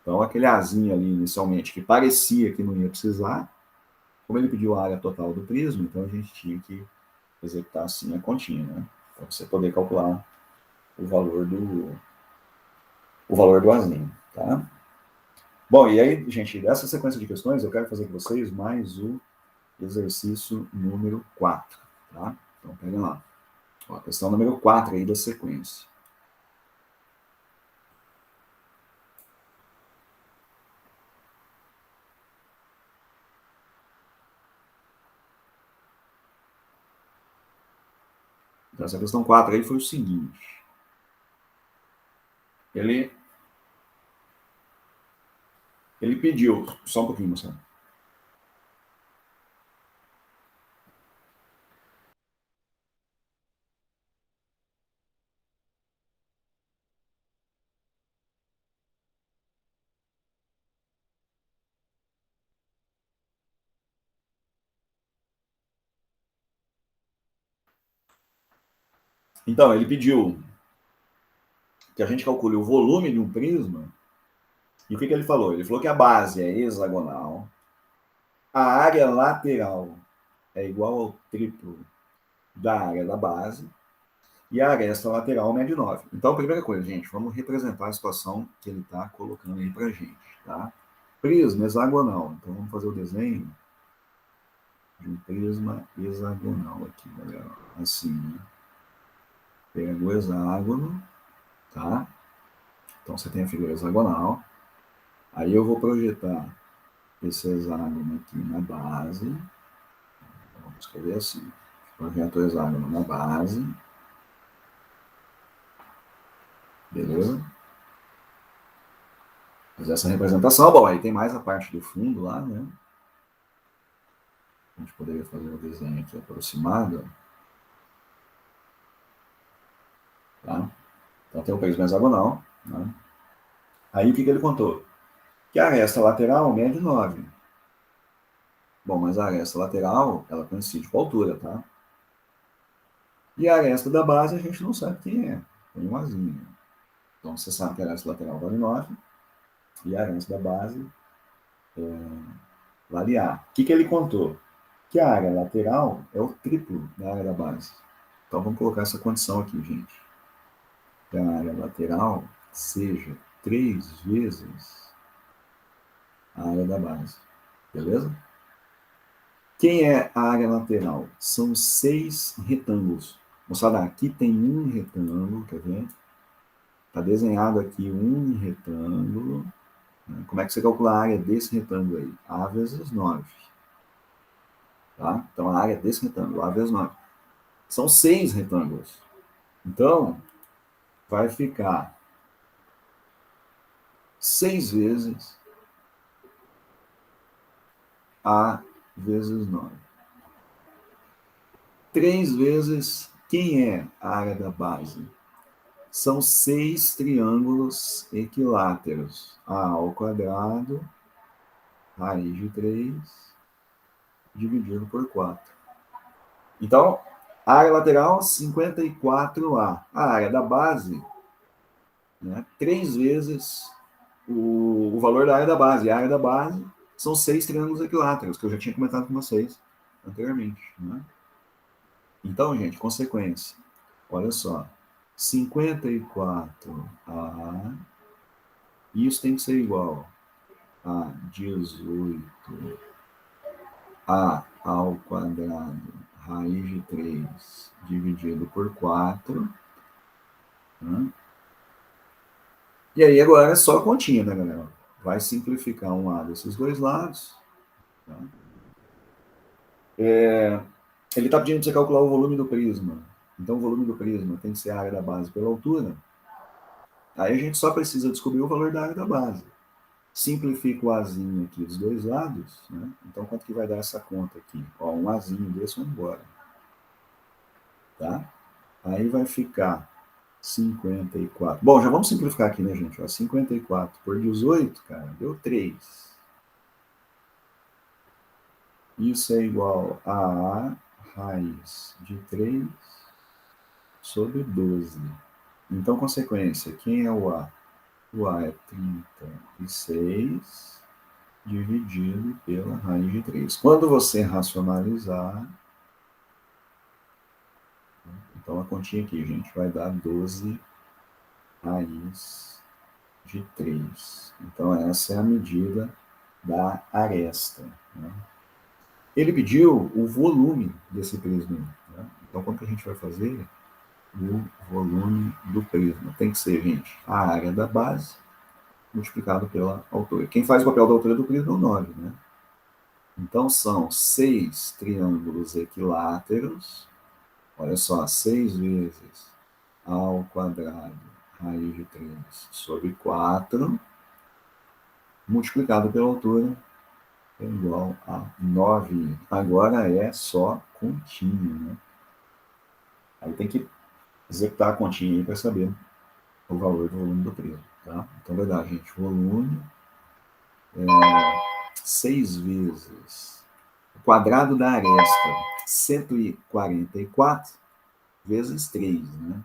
Então, aquele Azinho ali inicialmente, que parecia que não ia precisar, como ele pediu a área total do prisma, então a gente tinha que executar assim a continha, né? Para você poder calcular o valor do Azinho. Tá? Bom, e aí, gente, dessa sequência de questões, eu quero fazer com vocês mais o exercício número 4. Tá? Então, pega lá. Ó, a questão número 4 aí da sequência. Então, essa questão 4 aí foi o seguinte. Ele pediu, só um pouquinho, moçada. Então, ele pediu que a gente calcule o volume de um prisma. E o que ele falou? Ele falou que a base é hexagonal, a área lateral é igual ao triplo da área da base, e a aresta lateral mede 9. Então, primeira coisa, gente, vamos representar a situação que ele está colocando aí para a gente. Tá? Prisma hexagonal. Então, vamos fazer o desenho de um prisma hexagonal aqui, galera. Assim, né? Pega o hexágono, tá? Então, você tem a figura hexagonal. Aí eu vou projetar esse hexágono aqui na base. Vamos escrever assim. Projeto o hexágono na base. Beleza? Fazer essa representação. Bom, aí tem mais a parte do fundo lá, né? A gente poderia fazer um desenho aqui aproximado. Tá? Então tem o prisma hexagonal. Né? Aí o que ele contou? Que a aresta lateral mede 9. Bom, mas a aresta lateral, ela coincide com a altura, tá? E a aresta da base a gente não sabe quem é. Tem um azinho. Então você sabe que a aresta lateral vale 9 e a aresta da base vale A. O que ele contou? Que a área lateral é o triplo da área da base. Então vamos colocar essa condição aqui, gente. Que a área lateral seja 3 vezes a área da base. Beleza? Quem é a área lateral? São 6 retângulos. Moçada, aqui tem um retângulo, quer ver? Está desenhado aqui um retângulo. Como é que você calcula a área desse retângulo aí? A vezes 9. Tá? Então, a área desse retângulo, A vezes 9. São 6 retângulos. Então, vai ficar 6 vezes A vezes 9. 3 vezes, quem é a área da base? São 6 triângulos equiláteros. A ao quadrado, raiz de 3, dividido por 4. Então, a área lateral, 54A. A área da base, né, 3 vezes o valor da área da base. A área da base são 6 triângulos equiláteros, que eu já tinha comentado com vocês anteriormente. Né? Então, gente, consequência. Olha só. 54A. Isso tem que ser igual a 18A ao quadrado, raiz de 3, dividido por 4. Né? E aí agora é só a continha, né, galera? Vai simplificar um lado esses dois lados. Tá? Ele está pedindo para você calcular o volume do prisma. Então o volume do prisma tem que ser a área da base pela altura. Aí a gente só precisa descobrir o valor da área da base. Simplifica o azinho aqui dos dois lados. Né? Então quanto que vai dar essa conta aqui? Ó, um azinho desse vai embora. Tá? Aí vai ficar 54. Bom, já vamos simplificar aqui, né, gente? Ó, 54 por 18, cara, deu 3. Isso é igual a raiz de 3 sobre 12. Então, consequência, quem é o A? O A é 36 dividido pela raiz de 3. Quando você racionalizar, então a continha aqui, gente, vai dar 12 raiz de 3. Então, essa é a medida da aresta. Né? Ele pediu o volume desse prisma. Né? Então, como que a gente vai fazer? O volume do prisma. Tem que ser, gente, a área da base multiplicado pela altura. Quem faz o papel da altura do prisma é o 9, né? Então, são 6 triângulos equiláteros. Olha só, 6 vezes A ao quadrado, raiz de 3 sobre 4, multiplicado pela altura, é igual a 9. Agora é só continha, né? Aí tem que executar a continha aí para saber o valor do volume do prisma, tá? Então vai dar, gente, volume 6 vezes o quadrado da aresta, 144, vezes 3, né?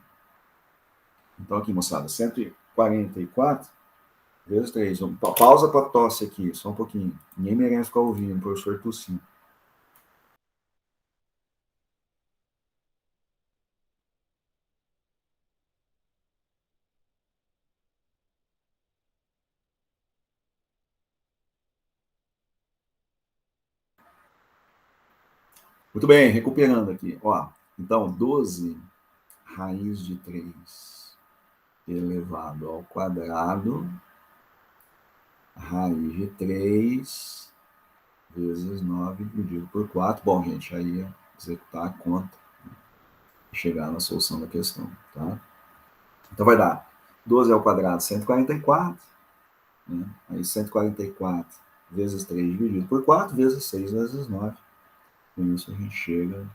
Então aqui, moçada, 144 vezes 3. Pausa para tosse aqui, só um pouquinho. Ninguém merece ficar ouvindo, o professor tossindo. Muito bem, recuperando aqui. Ó, então, 12 raiz de 3 elevado ao quadrado, raiz de 3 vezes 9 dividido por 4. Bom, gente, aí é executar a conta e chegar na solução da questão, tá? Então vai dar 12 ao quadrado, 144, né? Aí 144 vezes 3 dividido por 4, vezes 6 vezes 9. Com isso a gente chega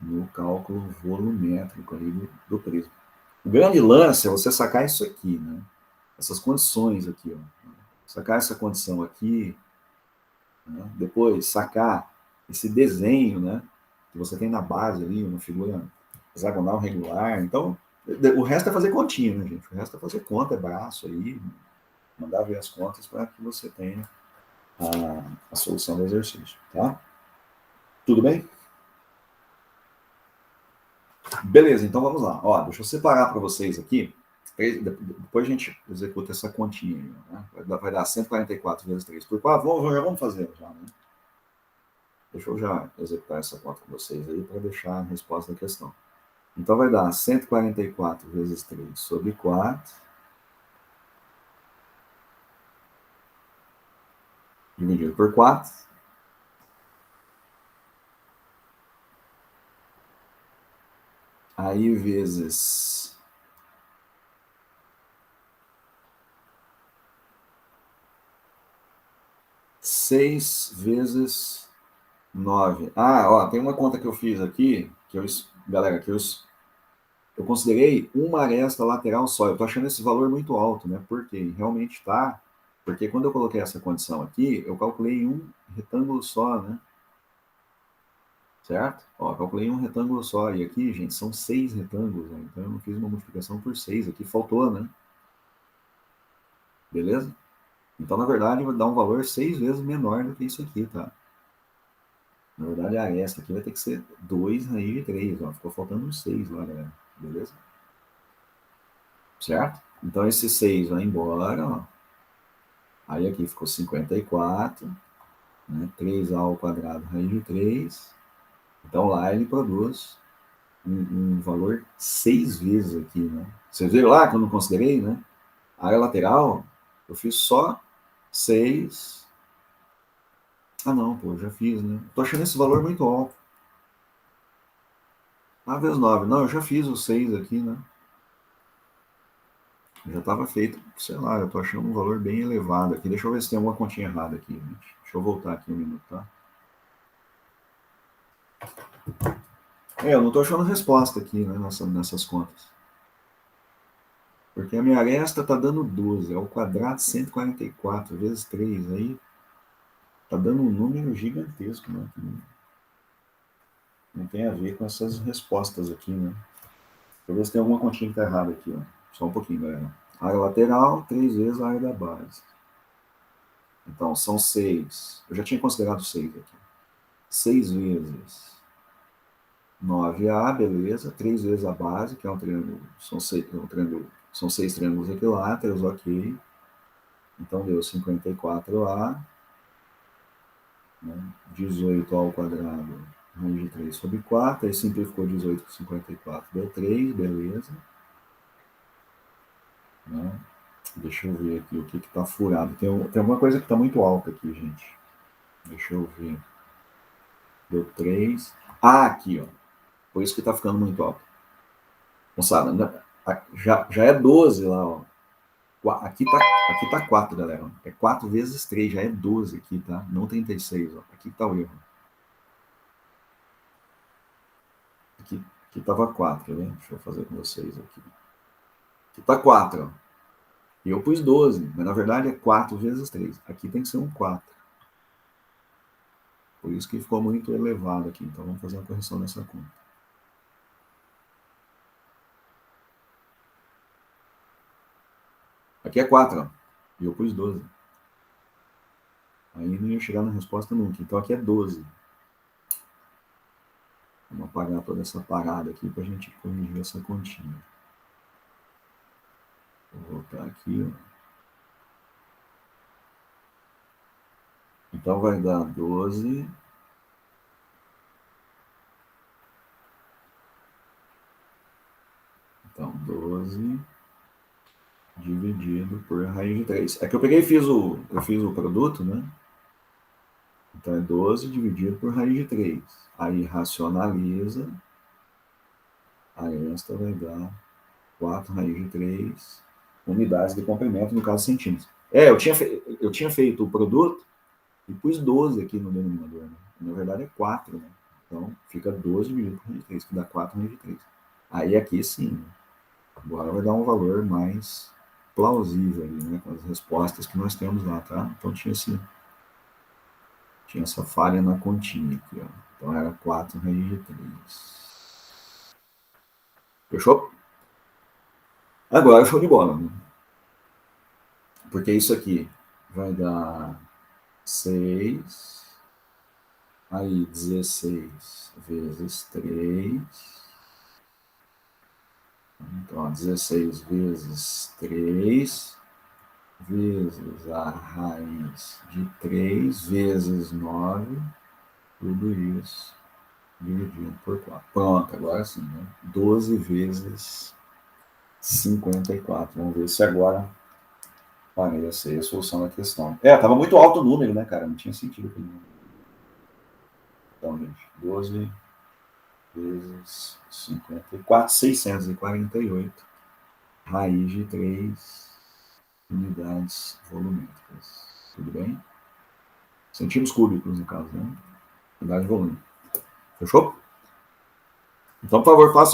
no cálculo volumétrico ali do prisma. O grande lance é você sacar isso aqui, né? Essas condições aqui, ó. Sacar essa condição aqui, né? Depois sacar esse desenho, né? Que você tem na base ali, uma figura hexagonal regular. Então, o resto é fazer continha, né, gente? O resto é fazer conta, é braço aí, mandar ver as contas para que você tenha a solução do exercício, tá? Tudo bem? Beleza, então vamos lá. Ó, deixa eu separar para vocês aqui. Depois a gente executa essa continha aí, né? Vai dar 144 vezes 3 por 4. Já vamos fazer já, né? Deixa eu já executar essa conta com vocês aí para deixar a resposta da questão. Então vai dar 144 vezes 3 sobre 4, dividido por 4. Aí vezes 6 vezes 9. Ah, ó, tem uma conta que eu fiz aqui, galera, eu considerei uma aresta lateral só. Eu tô achando esse valor muito alto, né? Porque realmente tá. Porque quando eu coloquei essa condição aqui, eu calculei um retângulo só, né? Certo? Ó, calculei um retângulo só. E aqui, gente, são 6 retângulos, né? Então eu não fiz uma multiplicação por 6. Aqui faltou, né? Beleza? Então, na verdade, vai dar um valor 6 vezes menor do que isso aqui, tá? Na verdade, a aresta aqui vai ter que ser 2 raiz de 3, ó. Ficou faltando um 6 lá, galera. Beleza? Certo? Então, esse 6 vai embora, ó. Aí aqui ficou 54, né? 3a ao quadrado raiz de 3. Então lá ele produz um valor 6 vezes aqui, né? Vocês viram lá que eu não considerei, né? A área lateral, eu fiz só 6. Ah, não, pô, já fiz, né? Tô achando esse valor muito alto. A vezes 9. Não, eu já fiz o 6 aqui, né? Já estava feito, sei lá, eu tô achando um valor bem elevado aqui. Deixa eu ver se tem alguma continha errada aqui, gente. Deixa eu voltar aqui um minuto, tá? Eu não tô achando resposta aqui, né, nessas contas. Porque a minha aresta tá dando 12, ao quadrado 144 vezes 3, aí tá dando um número gigantesco, né? Não tem a ver com essas respostas aqui, né? Deixa eu ver se tem alguma continha que tá errada aqui, ó. Só um pouquinho, galera. Área lateral, 3 vezes a área da base. Então, são 6. Eu já tinha considerado 6 aqui. 6 vezes 9A, beleza. 3 vezes a base, que é um triângulo. São 6 triângulos equiláteros, ok. Então deu 54A, né? 18 ao quadrado, raiz de 3 sobre 4. Aí simplificou 18 por 54, deu 3, beleza. Né? Deixa eu ver aqui o que está furado. Tem alguma coisa que está muito alta aqui, gente. Deixa eu ver. Deu 3. Ah, aqui, ó. Por isso que está ficando muito alto. Moçada, já é 12 lá, ó. Aqui tá 4, galera. É 4 vezes 3, já é 12 aqui, tá? Não 36, ó. Aqui tá o erro. Aqui tava 4, quer ver? Deixa eu fazer com vocês aqui. Aqui tá 4, ó. E eu pus 12, mas na verdade é 4 vezes 3. Aqui tem que ser um 4. Por isso que ficou muito elevado aqui. Então vamos fazer uma correção nessa conta. Aqui é 4, ó. E eu pus 12. Aí não ia chegar na resposta nunca. Então aqui é 12. Vamos apagar toda essa parada aqui para a gente corrigir essa continha. Vou voltar aqui, ó. Então vai dar 12. Então 12 dividido por raiz de 3. É que eu peguei e fiz o produto, né? Então é 12 dividido por raiz de 3. Aí racionaliza. Aí esta vai dar 4 raiz de 3 unidades de comprimento, no caso centímetros. Eu tinha feito o produto e pus 12 aqui no denominador. Né? Na verdade é 4, né? Então fica 12 dividido por raiz de 3, que dá 4 raiz de 3. Aí aqui sim, agora vai dar um valor mais plausível ali, né? Com as respostas que nós temos lá, tá? Então tinha essa falha na continha aqui, ó. Então era 4 raiz de 3. Fechou? Agora show de bola, né? Porque isso aqui vai dar 6, aí 16 vezes 3. Então, ó, 16 vezes 3 vezes a raiz de 3 vezes 9, tudo isso dividido por 4. Pronto, agora sim, né? 12 vezes 54. Vamos ver se agora parece a solução da questão. Tava muito alto o número, né, cara? Não tinha sentido aquele número. Então, gente, 12 vezes 54, 648, raiz de 3 unidades volumêtricas. Tudo bem? Centímetros cúbicos, no caso, né? Unidade de volume. Fechou? Então, por favor,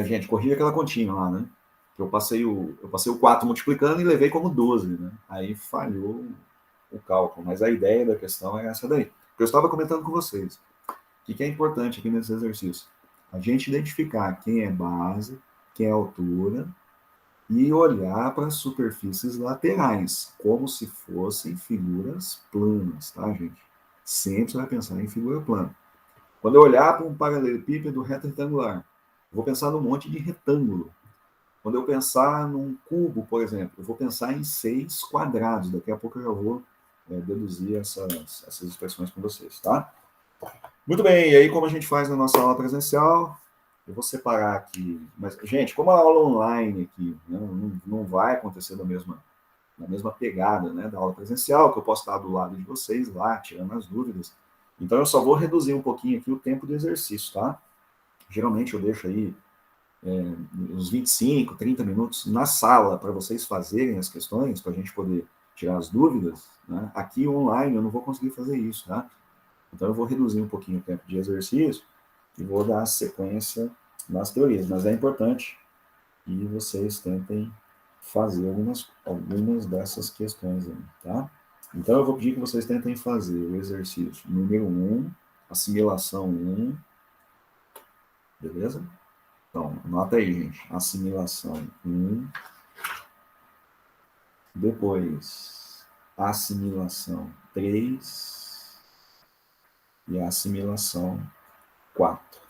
gente, corrija aquela continha lá, né? Eu passei o 4 multiplicando e levei como 12, né? Aí falhou o cálculo, mas a ideia da questão é essa daí. Eu estava comentando com vocês. O que é importante aqui nesse exercício? A gente identificar quem é base, quem é altura, e olhar para as superfícies laterais, como se fossem figuras planas, tá, gente? Sempre você vai pensar em figura plana. Quando eu olhar para um paralelepípedo reto retangular, vou pensar num monte de retângulo. Quando eu pensar num cubo, por exemplo, eu vou pensar em 6 quadrados. Daqui a pouco eu já vou deduzir essas expressões com vocês, tá? Muito bem, e aí como a gente faz na nossa aula presencial, eu vou separar aqui. Mas, gente, como a aula online aqui né, não vai acontecer na mesma pegada né, da aula presencial, que eu posso estar do lado de vocês lá, tirando as dúvidas. Então eu só vou reduzir um pouquinho aqui o tempo de exercício, tá? Geralmente eu deixo aí uns 25, 30 minutos na sala para vocês fazerem as questões, para a gente poder tirar as dúvidas. Né? Aqui online eu não vou conseguir fazer isso, tá? Então eu vou reduzir um pouquinho o tempo de exercício e vou dar sequência nas teorias, mas é importante que vocês tentem fazer algumas dessas questões aí, tá? Então eu vou pedir que vocês tentem fazer o exercício número 1, assimilação 1, beleza? Então, anota aí, gente. Assimilação 1, depois assimilação 3 e assimilação 4.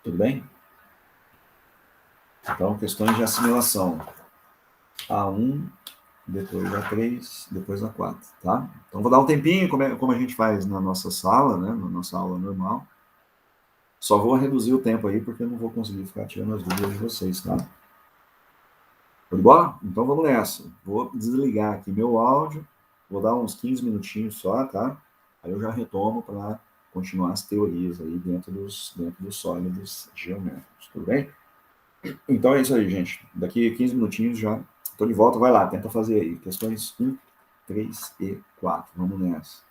Tudo bem? Então, questões de assimilação. A1, depois A3, depois A4, tá? Então, vou dar um tempinho, como a gente faz na nossa sala, né? Na nossa aula normal. Só vou reduzir o tempo aí, porque eu não vou conseguir ficar tirando as dúvidas de vocês, tá? Tudo bom? Então, vamos nessa. Vou desligar aqui meu áudio, vou dar uns 15 minutinhos só, tá? Aí eu já retomo para continuar as teorias aí dentro dos sólidos geométricos, tudo bem? Então é isso aí, gente. Daqui 15 minutinhos já estou de volta. Vai lá, tenta fazer aí. Questões 1, 3 e 4. Vamos nessa.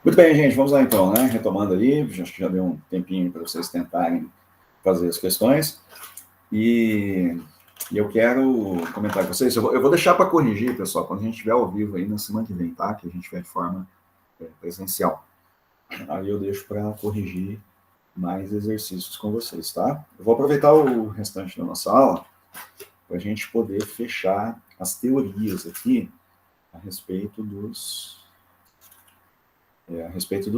Muito bem, gente, vamos lá então, né? Retomando ali, acho que já deu um tempinho para vocês tentarem fazer as questões. E eu quero comentar com vocês, eu vou deixar para corrigir, pessoal, quando a gente estiver ao vivo aí na semana que vem, tá? Que a gente estiver de forma presencial. Aí eu deixo para corrigir mais exercícios com vocês, tá? Eu vou aproveitar o restante da nossa aula para a gente poder fechar as teorias aqui a respeito dos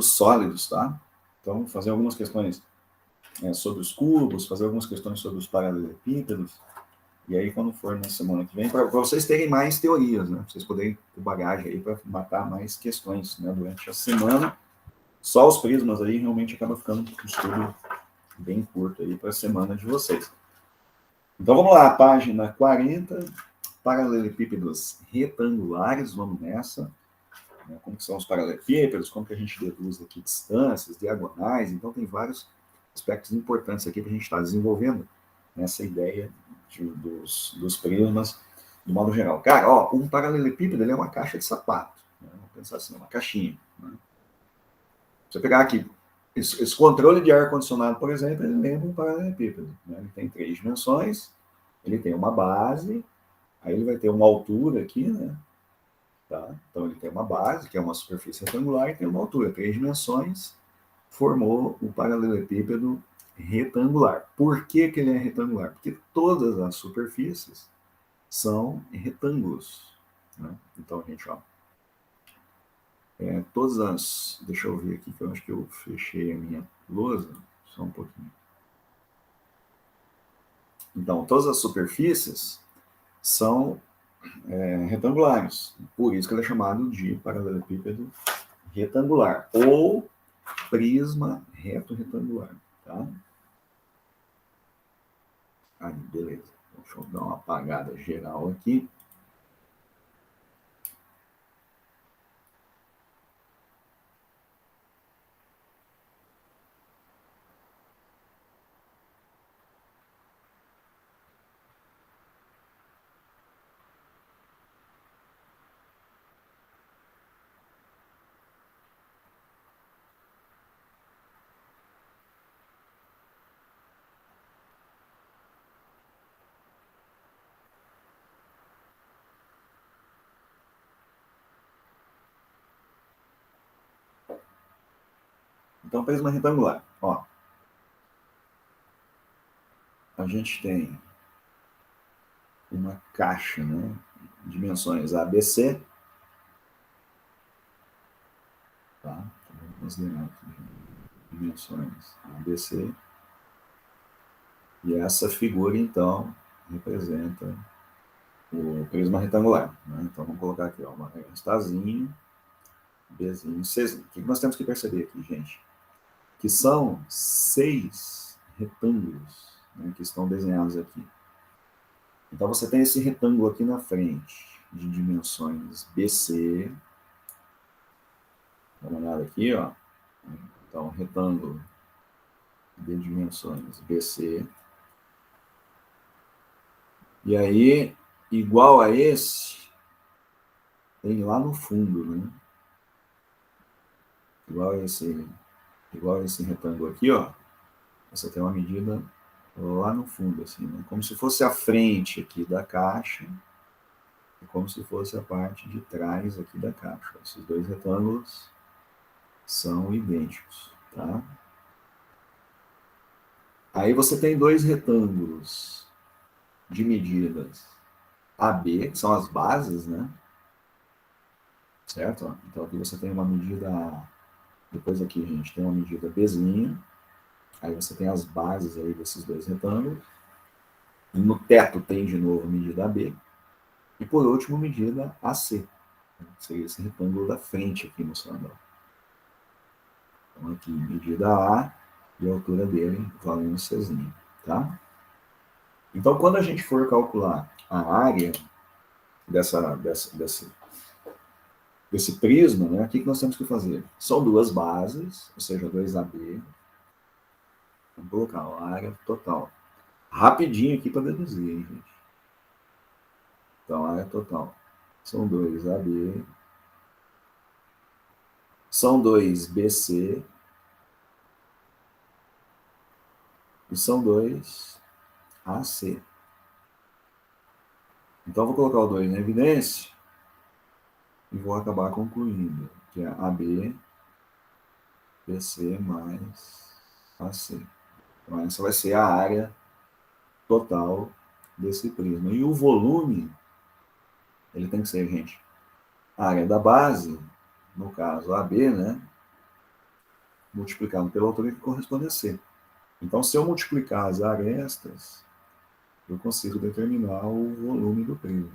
sólidos, tá? Então, fazer algumas questões sobre os cubos, fazer algumas questões sobre os paralelepípedos, e aí quando for na semana que vem, para vocês terem mais teorias, né? Pra vocês poderem ter bagagem aí para matar mais questões, né? Durante a semana, só os prismas aí realmente acaba ficando um estudo bem curto aí para a semana de vocês. Então vamos lá, página 40, paralelepípedos retangulares, vamos nessa. Como que são os paralelepípedos, como que a gente deduz aqui distâncias, diagonais, então tem vários aspectos importantes aqui para a gente estar desenvolvendo nessa ideia dos prismas de modo geral. Cara, ó, um paralelepípedo ele é uma caixa de sapato, né? Vamos pensar assim, uma caixinha. Né? Se você pegar aqui, esse controle de ar-condicionado, por exemplo, ele lembra um paralelepípedo. Né? Ele tem 3 dimensões, ele tem uma base, aí ele vai ter uma altura aqui, né? Tá? Então ele tem uma base, que é uma superfície retangular, e tem uma altura, 3 dimensões, formou o paralelepípedo retangular. Por que, que ele é retangular? Porque todas as superfícies são retângulos. Né? Então, gente, ó, todas as... Deixa eu ver aqui, que eu acho que eu fechei a minha lousa, só um pouquinho. Então, todas as superfícies são retangulares. Por isso que ele é chamado de paralelepípedo retangular. Ou prisma reto retangular, tá? Aí, beleza. Deixa eu dar uma apagada geral aqui. Então, prisma retangular. Ó, a gente tem uma caixa, né? Dimensões ABC. Tá? Vamos considerar aqui. Dimensões ABC. E essa figura, então, representa o prisma retangular. Né? Então, vamos colocar aqui, ó, uma estazinho, Bzinho, Czinho. O que nós temos que perceber aqui, gente? Que são 6 retângulos, né, que estão desenhados aqui. Então você tem esse retângulo aqui na frente, de dimensões BC. Dá uma olhada aqui, ó. Então, retângulo de dimensões BC. E aí, igual a esse, tem lá no fundo, né? Igual a esse retângulo aqui, ó. Você tem uma medida lá no fundo, assim, né? Como se fosse a frente aqui da caixa, e como se fosse a parte de trás aqui da caixa. Esses dois retângulos são idênticos, tá? Aí você tem dois retângulos de medidas AB, que são as bases, né? Certo? Então aqui você tem uma medida A. Depois aqui a gente tem uma medida Bzinha. Aí você tem as bases aí desses dois retângulos. No teto tem de novo medida AB. E por último, medida AC. Que seria esse retângulo da frente aqui mostrando. Então aqui medida A e a altura dele valendo Czinho, tá? Então quando a gente for calcular a área desse prisma, né, o que nós temos que fazer? São duas bases, ou seja, 2AB. Vamos colocar a área total. Rapidinho aqui para deduzir, hein, gente? Então, a área total. São 2AB. são dois BC e são dois AC. Então, vou colocar o 2 na evidência e vou acabar concluindo que é AB, BC mais AC. Então, essa vai ser a área total desse prisma. E o volume, ele tem que ser, gente, a área da base, no caso AB, né, multiplicado pela altura que corresponde a C. Então, se eu multiplicar as arestas, eu consigo determinar o volume do prisma.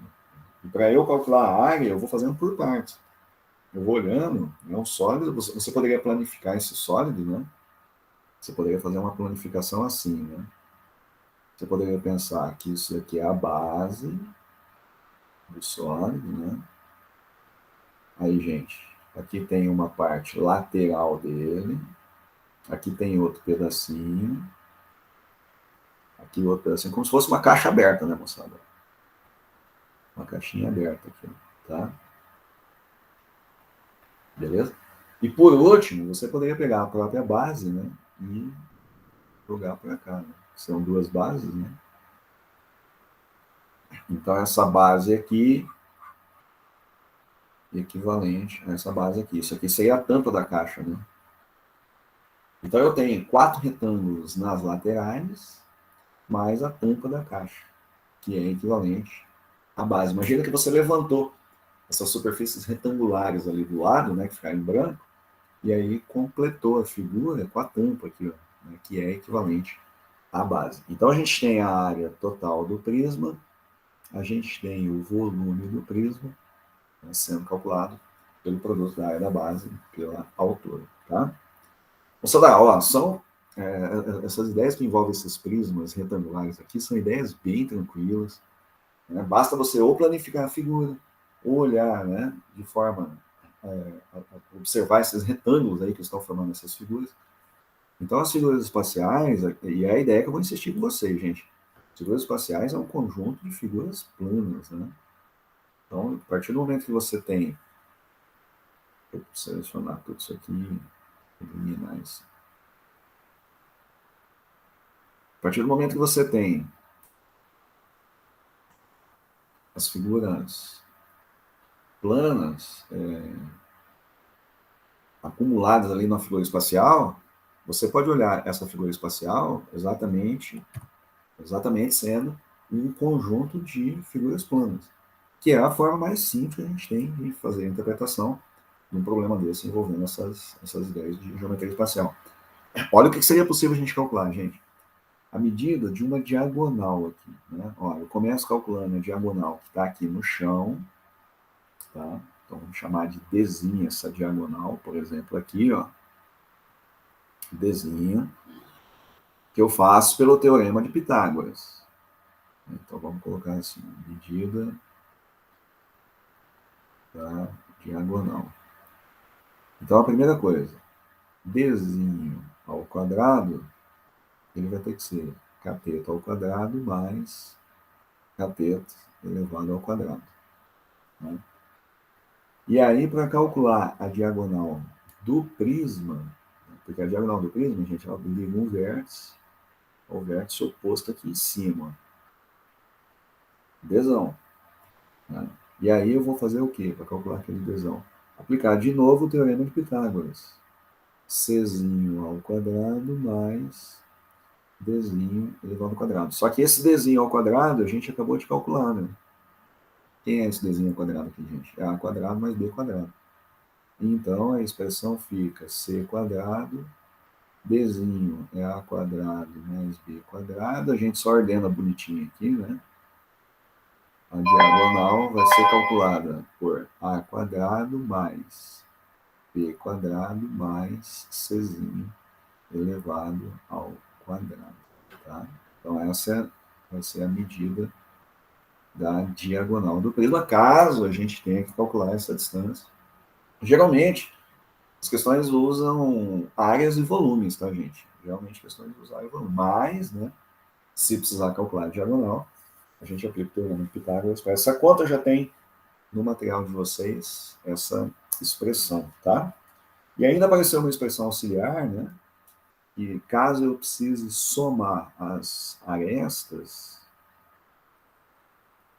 E para eu calcular a área, eu vou fazendo por partes. Eu vou olhando, é um sólido, você poderia planificar esse sólido, né? Você poderia fazer uma planificação assim, né? Você poderia pensar que isso aqui é a base do sólido, né? Aí, gente, aqui tem uma parte lateral dele, aqui tem outro pedacinho, aqui outro pedacinho, como se fosse uma caixa aberta, né, moçada? Uma caixinha aberta aqui, tá? Beleza? E por último, você poderia pegar a própria base, né, e jogar para cá, né? São duas bases, né? Então essa base aqui é equivalente a essa base aqui. Isso aqui seria a tampa da caixa, né? Então eu tenho 4 retângulos nas laterais, mais a tampa da caixa, que é equivalente à base. Imagina que você levantou essas superfícies retangulares ali do lado, né, que ficaram em branco, e aí completou a figura com a tampa aqui, ó, né, que é equivalente à base. Então a gente tem a área total do prisma, a gente tem o volume do prisma, né, sendo calculado pelo produto da área da base pela altura, tá? Moçada, ó, são essas ideias que envolvem esses prismas retangulares aqui são ideias bem tranquilas, né? Basta você ou planificar a figura, ou olhar, né, de forma a observar esses retângulos aí que estão formando essas figuras. Então, as figuras espaciais, e é a ideia que eu vou insistir com vocês, gente. Figuras espaciais é um conjunto de figuras planas, né? Então, a partir do momento que você tem, vou selecionar tudo isso aqui, eliminar isso. A partir do momento que você tem as figuras planas acumuladas ali na figura espacial, você pode olhar essa figura espacial exatamente sendo um conjunto de figuras planas, que é a forma mais simples que a gente tem de fazer a interpretação de um problema desse envolvendo essas ideias de geometria espacial. Olha o que seria possível a gente calcular, gente. A medida de uma diagonal aqui, né? Ó, eu começo calculando a diagonal que está aqui no chão, tá? Então vamos chamar de Dzinho essa diagonal, por exemplo, aqui, ó, Dzinho, que eu faço pelo teorema de Pitágoras. Então vamos colocar assim, medida da diagonal. Então a primeira coisa, Dzinho ao quadrado, ele vai ter que ser cateto ao quadrado mais cateto elevado ao quadrado. Né? E aí, para calcular a diagonal do prisma, porque a diagonal do prisma, gente, ela liga um vértice ao vértice oposto aqui em cima. Dzão. Né? E aí eu vou fazer o quê para calcular aquele dzão? Aplicar de novo o teorema de Pitágoras. Czinho ao quadrado mais Dzinho elevado ao quadrado. Só que esse Dzinho ao quadrado a gente acabou de calcular, né? Quem é esse Dzinho ao quadrado aqui, gente? É A quadrado mais B quadrado. Então a expressão fica C quadrado, Bzinho é A quadrado mais B quadrado. A gente só ordena bonitinho aqui, né? A diagonal vai ser calculada por A quadrado mais B quadrado mais Czinho elevado ao quadrado. Tá? Então essa vai ser a medida da diagonal do prisma, caso a gente tenha que calcular essa distância. Geralmente, as questões usam áreas e volumes, tá, gente? Geralmente, questões usam área e volume. Mas, né, se precisar calcular a diagonal, a gente aplica o teorema de Pitágoras. Para essa conta já tem no material de vocês essa expressão, tá? E ainda apareceu uma expressão auxiliar, né? E caso eu precise somar as arestas,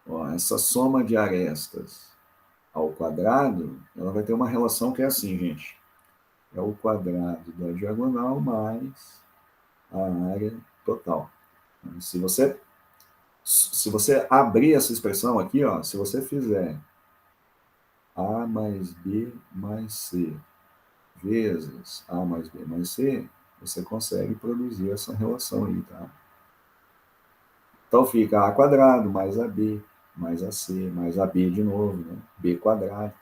ó, essa soma de arestas ao quadrado, ela vai ter uma relação que é assim, gente. É o quadrado da diagonal mais a área total. Se você abrir essa expressão aqui, ó, se você fizer A mais B mais C vezes A mais B mais C, você consegue produzir essa relação aí, tá? Então fica A quadrado mais AB mais AC mais AB de novo, né? B quadrado.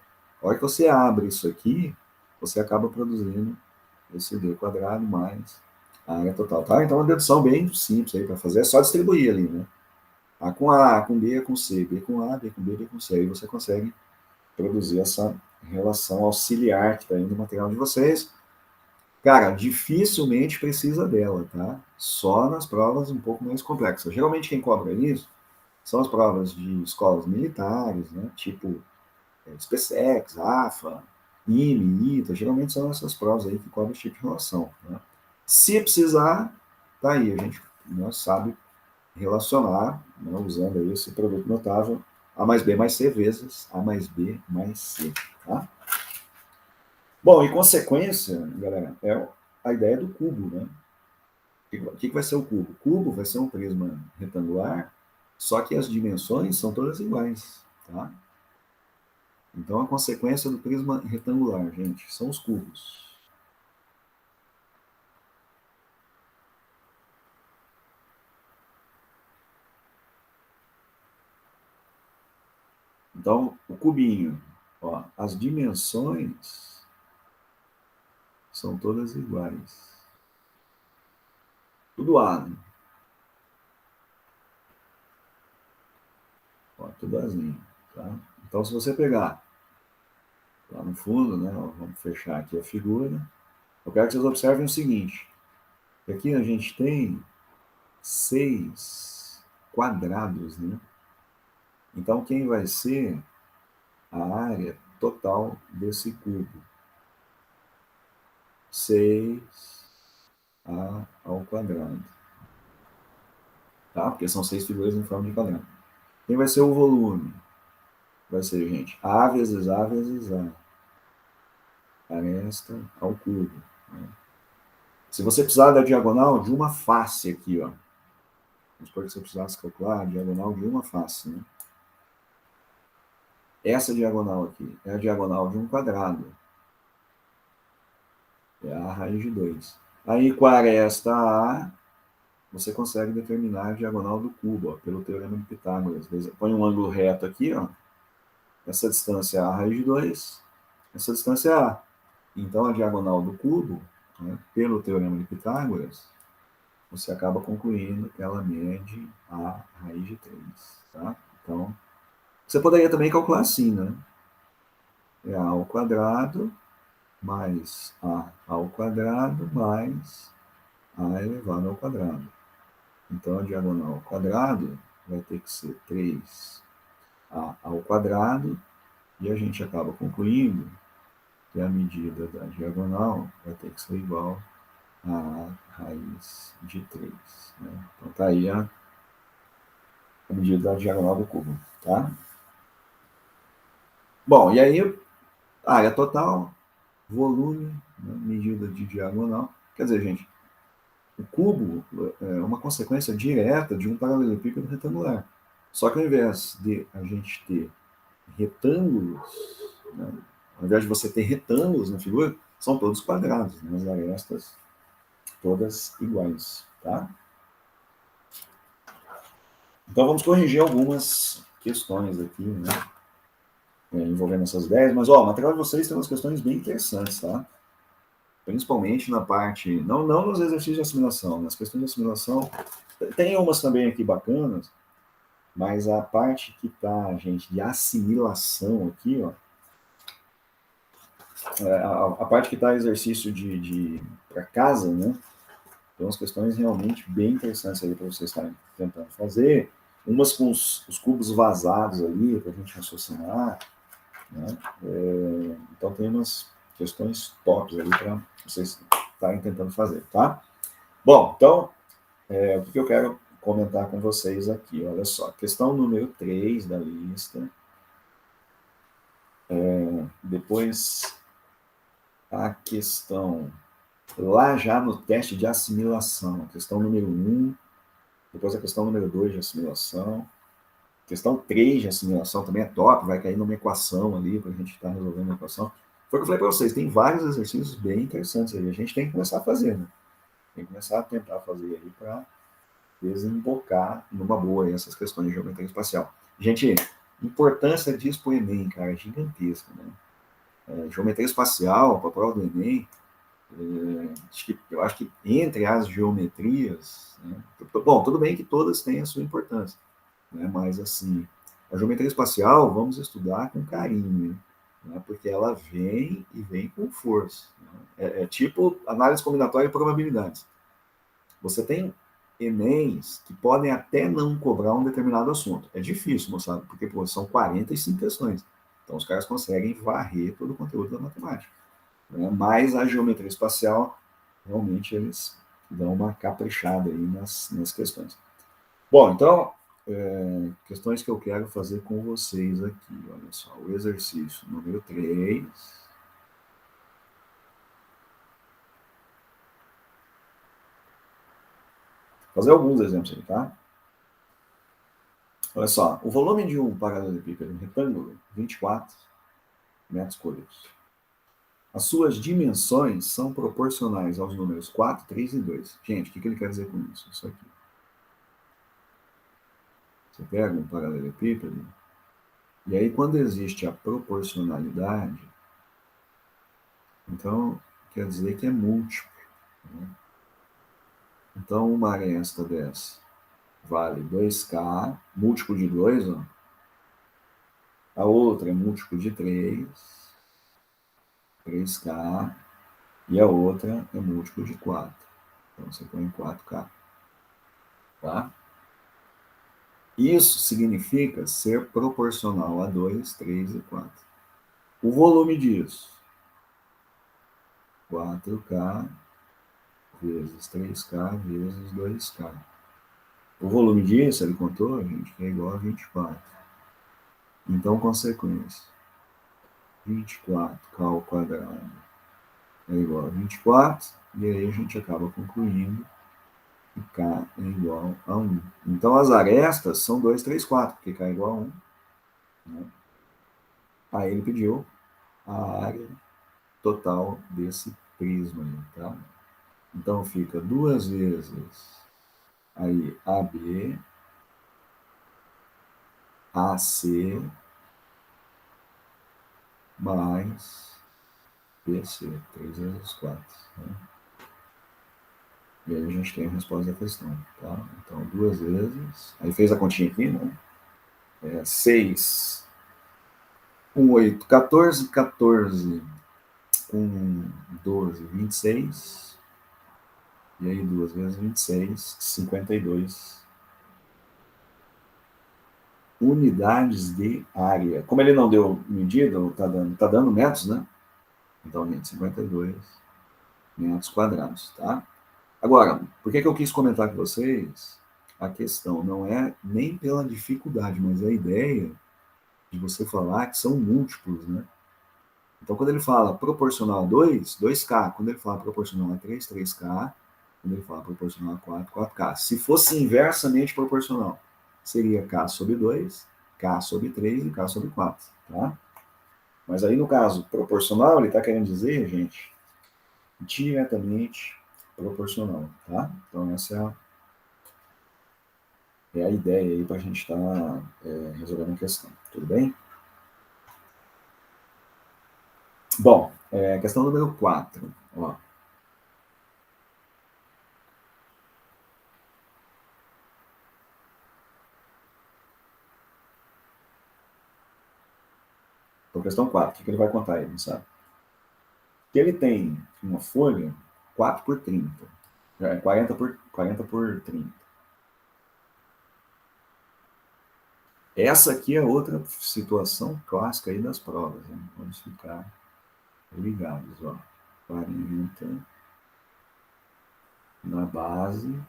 A hora que você abre isso aqui, você acaba produzindo esse D quadrado mais a área total, tá? Então é uma dedução bem simples aí para fazer, é só distribuir ali, né? A com B, A com C, B com A, B com B, B com C. Aí você consegue produzir essa relação auxiliar que está aí no material de vocês. Cara, dificilmente precisa dela, tá? Só nas provas um pouco mais complexas. Geralmente quem cobra isso são as provas de escolas militares, né? Tipo SpaceX, AFA, IME, ITA. Geralmente são essas provas aí que cobram esse tipo de relação, né? Se precisar, tá aí, a gente, né, sabe relacionar, né, usando aí esse produto notável A mais B mais C vezes A mais B mais C, tá? Bom, em consequência, galera, é a ideia do cubo, né? O que vai ser o cubo? O cubo vai ser um prisma retangular, só que as dimensões são todas iguais, tá? Então, a consequência do prisma retangular, gente, são os cubos. Então, o cubinho, ó, as dimensões são todas iguais. Tudo A, né? Ó, tudo Azinho, tá? Então, se você pegar lá no fundo, né, ó, vamos fechar aqui a figura, eu quero que vocês observem o seguinte, aqui a gente tem 6 quadrados, né? Então, quem vai ser a área total desse cubo? 6A ao quadrado, tá? Porque são 6 figuras em forma de quadrado. Quem vai ser o volume? Vai ser, gente, A vezes A vezes A. Aresta ao cubo, né? Se você precisar da diagonal de uma face aqui, ó. Vamos supor que você precisasse calcular a diagonal de uma face, né? Essa diagonal aqui é a diagonal de um quadrado. É a raiz de 2. Aí, com a aresta A, você consegue determinar a diagonal do cubo, ó, pelo teorema de Pitágoras. Põe um ângulo reto aqui, ó. Essa distância é a raiz de 2, essa distância é A. Então, a diagonal do cubo, né, pelo teorema de Pitágoras, você acaba concluindo que ela mede a raiz de 3. Tá? Então, você poderia também calcular assim, né? É A ao quadrado mais A ao quadrado mais A elevado ao quadrado. Então, a diagonal ao quadrado vai ter que ser 3A ao quadrado, e a gente acaba concluindo que a medida da diagonal vai ter que ser igual a raiz de 3. Né? Então, está aí a medida da diagonal do cubo. Tá? Bom, e aí, área total, volume, né, medida de diagonal. Quer dizer, gente, o cubo é uma consequência direta de um paralelepípedo retangular. Só que ao invés de a gente ter retângulos, né, ao invés de você ter retângulos na figura, são todos quadrados, né, as arestas todas iguais. Tá? Então vamos corrigir algumas questões aqui, né, envolvendo essas ideias, mas ó, o material de vocês tem umas questões bem interessantes, tá? Principalmente na parte, não nos exercícios de assimilação, nas questões de assimilação, tem umas também aqui bacanas, mas a parte que tá, gente, de assimilação aqui, ó, a parte que tá exercício de para casa, né, tem umas questões realmente bem interessantes aí para vocês estarem tentando fazer, umas com os cubos vazados ali, para a gente raciocinar, né, então tem umas questões tops ali para vocês estarem tentando fazer, tá? Bom, então, o que eu quero comentar com vocês aqui, olha só, questão número 3 da lista, depois a questão, lá já no teste de assimilação, questão número 1, depois a questão número 2 de assimilação, questão 3 de assimilação também é top, vai cair numa equação ali, para a gente estar resolvendo a equação. Foi o que eu falei para vocês, tem vários exercícios bem interessantes aí, a gente tem que começar a fazer, né? Tem que começar a tentar fazer aí para desembocar numa boa aí essas questões de geometria espacial. Gente, importância disso para o Enem, cara, é gigantesca, né? Geometria espacial, para a prova do Enem, eu acho que entre as geometrias, né? Bom, tudo bem que todas têm a sua importância, né? Mas assim, a geometria espacial vamos estudar com carinho, né? Porque ela vem e vem com força, né? É tipo análise combinatória e probabilidades. Você tem Enems que podem até não cobrar um determinado assunto. É difícil, moçada, porque pô, são 45 questões. Então os caras conseguem varrer todo o conteúdo da matemática, né? Mas a geometria espacial, realmente eles dão uma caprichada aí nas questões. Bom, então, questões que eu quero fazer com vocês aqui. Olha só, o exercício número 3. Fazer alguns exemplos aí, tá? Olha só, o volume de um paralelepípedo retângulo, 24 metros cúbicos. As suas dimensões são proporcionais aos números 4, 3 e 2. Gente, o que ele quer dizer com isso? Isso aqui. Você pega um paralelepípedo, e aí quando existe a proporcionalidade, então quer dizer que é múltiplo, né? Então uma aresta dessa vale 2K, múltiplo de 2, ó. A outra é múltiplo de 3, 3K, e a outra é múltiplo de 4. Então você põe 4K. Tá? Isso significa ser proporcional a 2, 3 e 4. O volume disso, 4K vezes 3K vezes 2K. O volume disso, ele contou, gente, que é igual a 24. Então, consequência, 24K ao quadrado é igual a 24, e aí a gente acaba concluindo que K é igual a 1. Então, as arestas são 2, 3, 4, porque K é igual a 1. Né? Aí ele pediu a área total desse prisma. Tá? Então, fica 2 vezes aí AB, AC, mais BC, 3 vezes 4. Né? E aí a gente tem a resposta da questão. Tá? Então, 2 vezes. Aí fez a continha aqui, né? 6, 1, 8, 14, 14 com 12, 26. E aí 2 vezes 26, 52 unidades de área. Como ele não deu medida, tá dando metros, né? Então, 52 metros quadrados, tá? Agora, por que eu quis comentar com vocês? A questão não é nem pela dificuldade, mas a ideia de você falar que são múltiplos, né? Então, quando ele fala proporcional a 2, 2K. Quando ele fala proporcional a 3, 3K. Quando ele fala proporcional a 4, 4K. Se fosse inversamente proporcional, seria K sobre 2, K sobre 3 e K sobre 4. Tá? Mas aí, no caso proporcional, ele está querendo dizer, gente, diretamente proporcional. Tá? Então, essa é a ideia aí para a gente estar resolvendo a questão. Tudo bem? Bom, questão número 4. Ó. Então, questão 4. O que ele vai contar aí, não sabe? Que ele tem uma folha 4 por 30. 40 por 30. Essa aqui é outra situação clássica aí das provas. Né? Vamos ficar ligados, ó. 40 na base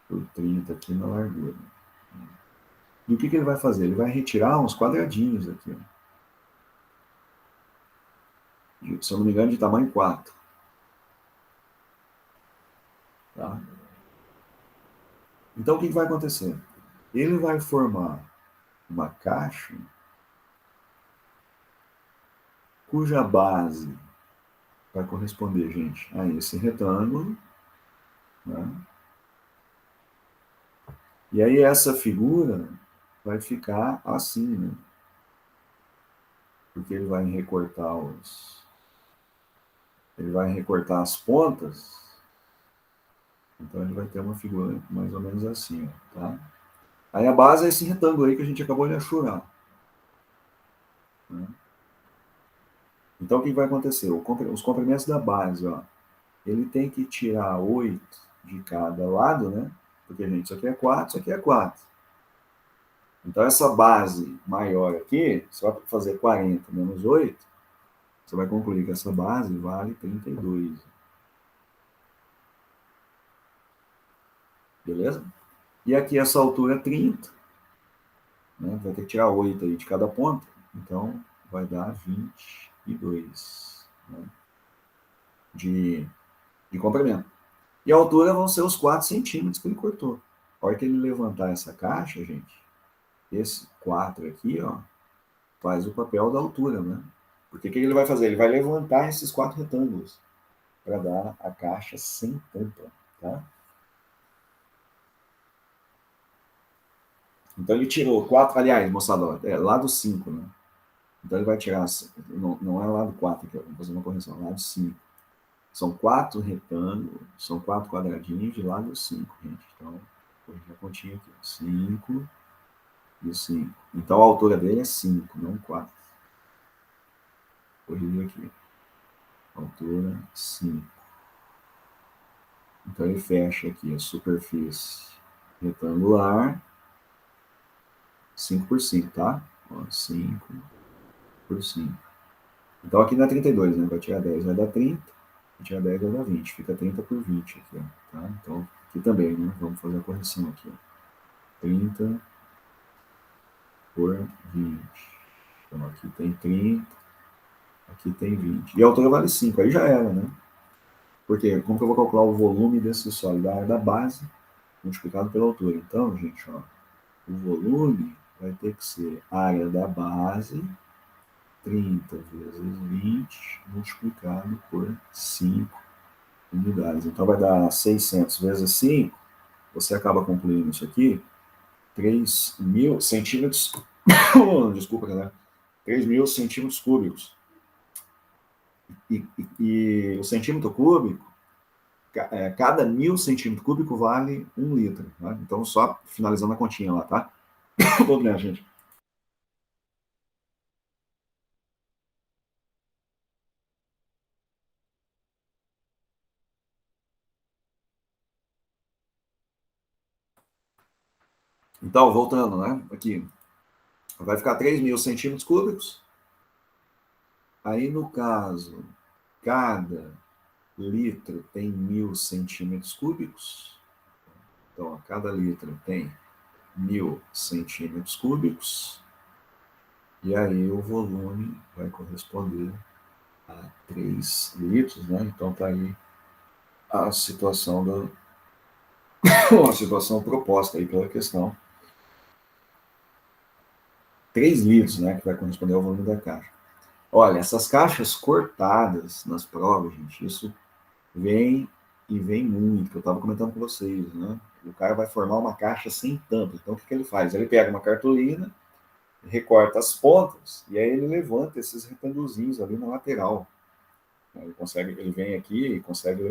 por 30 aqui na largura. E o que ele vai fazer? Ele vai retirar uns quadradinhos aqui, ó. Se eu não me engano, de tamanho 4. Tá? Então, o que vai acontecer? Ele vai formar uma caixa cuja base vai corresponder, gente, a esse retângulo, né? E aí essa figura vai ficar assim, né? Porque ele vai recortar ele vai recortar as pontas, então ele vai ter uma figura mais ou menos assim, ó, tá? Aí a base é esse retângulo aí que a gente acabou de achurar, né? Então o que vai acontecer? Os comprimentos da base, ó, ele tem que tirar 8 de cada lado, né? Porque, gente, isso aqui é 4, isso aqui é 4. Então, essa base maior aqui, você vai fazer 40 menos 8, você vai concluir que essa base vale 32. Beleza? E aqui essa altura é 30, né? Vai ter que tirar 8 aí de cada ponta, então vai dar 22, né? de, de comprimento. E a altura vão ser os 4 centímetros que ele cortou. A hora que ele levantar essa caixa, gente, esse 4 aqui, ó, faz o papel da altura, né? Porque o que ele vai fazer? Ele vai levantar esses 4 retângulos para dar a caixa sem tampa, tá? Então ele tirou 4, aliás, moçada, ó, é lado 5, né? Então ele vai tirar, não é lado 4 aqui, vamos fazer uma correção, lado 5. São 4 retângulos, são 4 quadradinhos de lado 5, gente. Então, corrigir a continha aqui, 5 e 5. Então a altura dele é 5, não 4. Corrigir aqui. Altura 5. Então ele fecha aqui a superfície retangular 5 por 5, tá? Ó, 5 por 5. Então aqui dá 32, né? Vai tirar 10, vai dar 30. Vai tirar 10, vai dar 20. Fica 30 por 20 aqui, ó. Tá? Então aqui também, né? Vamos fazer a correção aqui, ó. 30 por 20. Então aqui tem 30, aqui tem 20. E a altura vale 5, aí já era, né? Porque como que eu vou calcular o volume desse sólido? Da área da base multiplicado pela altura. Então, gente, ó, o volume vai ter que ser a área da base 30 vezes 20 multiplicado por 5 unidades. Então vai dar 600 vezes 5, você acaba concluindo isso aqui, 3.000 centímetros, desculpa, galera, 3.000 centímetros cúbicos. E o centímetro cúbico, cada 1.000 centímetro cúbico vale 1 litro. Tá? Então, só finalizando a continha lá, tá? Tudo bem, gente. Então, voltando, né? Aqui, vai ficar 3.000 centímetros cúbicos. Aí, no caso, cada litro tem 1.000 centímetros cúbicos. Então, a cada litro tem 1.000 centímetros cúbicos. E aí o volume vai corresponder a 3 litros, né? Então tá aí a situação a situação proposta aí pela questão. 3 litros, né? Que vai corresponder ao volume da caixa. Olha, essas caixas cortadas nas provas, gente, isso vem e vem muito, que eu estava comentando com vocês, né? O cara vai formar uma caixa sem tampa. Então, o que ele faz? Ele pega uma cartolina, recorta as pontas, e aí ele levanta esses retângulozinhos ali na lateral. Ele vem aqui e consegue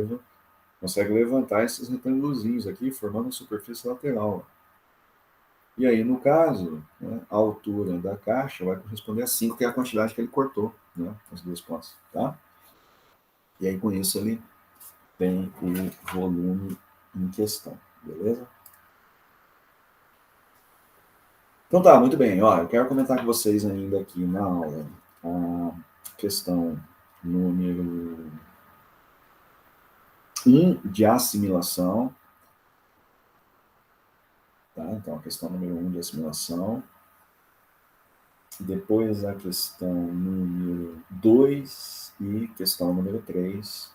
levantar esses retângulozinhos aqui, formando a superfície lateral. E aí, no caso, né, a altura da caixa vai corresponder a 5, que é a quantidade que ele cortou, né, as duas pontas, tá? E aí, com isso, ele tem o volume em questão, beleza? Então tá, muito bem. Ó, eu quero comentar com vocês ainda aqui na aula questão número 1 de assimilação. Tá? Então, a questão número 1 de assimilação. Depois a questão número 2 e questão número 3,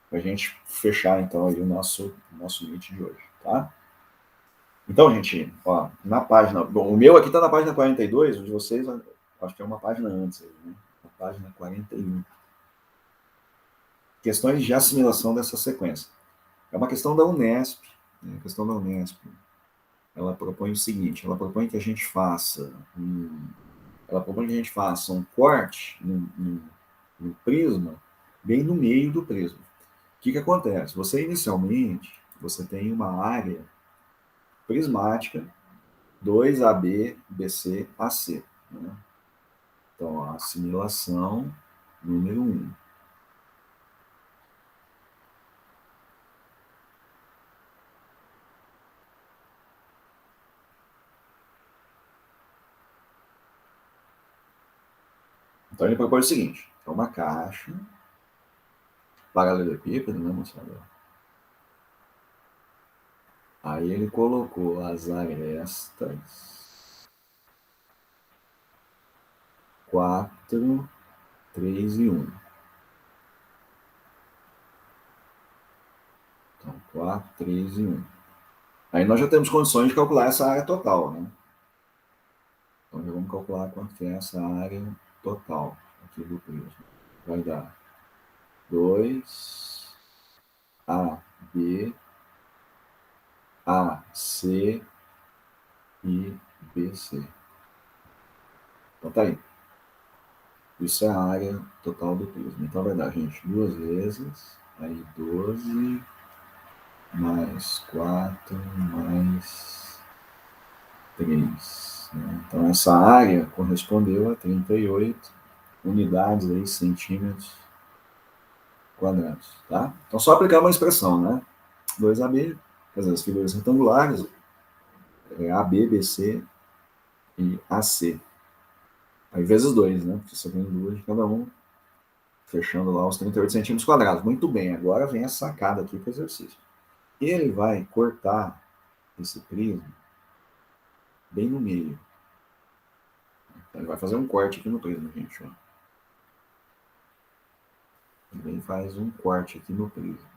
para a gente fechar, então, aí o nosso meet de hoje, tá? Então, gente, ó, na página... Bom, o meu aqui está na página 42, o de vocês, acho que é uma página antes, né? Na página 41. Questões de assimilação dessa sequência. É uma questão da Unesp, né? A questão da Unesp. Ela propõe o seguinte, ela propõe que a gente faça um corte no prisma, bem no meio do prisma. O que acontece? Você, inicialmente, você tem uma área prismática 2AB, BC, AC. Né? Então, a assimilação número 1. Então, ele propõe o seguinte, é uma caixa paralelepípedo, né, moçada? Aí ele colocou as arestas 4, 3 e 1. Então, 4, 3 e 1. Aí nós já temos condições de calcular essa área total, né? Então, já vamos calcular quanto que é essa área total aqui do prisma. Vai dar 2 AB, AC e BC. Então tá aí. Isso é a área total do prisma. Então vai dar, gente, 2 vezes, aí 12, mais 4, mais 3. Né? Então essa área correspondeu a 38 unidades, aí, centímetros quadrados. Tá? Então só aplicar uma expressão, né? 2AB, quer dizer, as figuras retangulares, AB, BC e AC. Aí vezes 2, né? Porque você tem duas de cada um, fechando lá os 38 centímetros quadrados. Muito bem, agora vem a sacada aqui para o exercício. Ele vai cortar esse prisma bem no meio. Então, ele vai fazer um corte aqui no prisma, gente. Ó. Ele faz um corte aqui no prisma.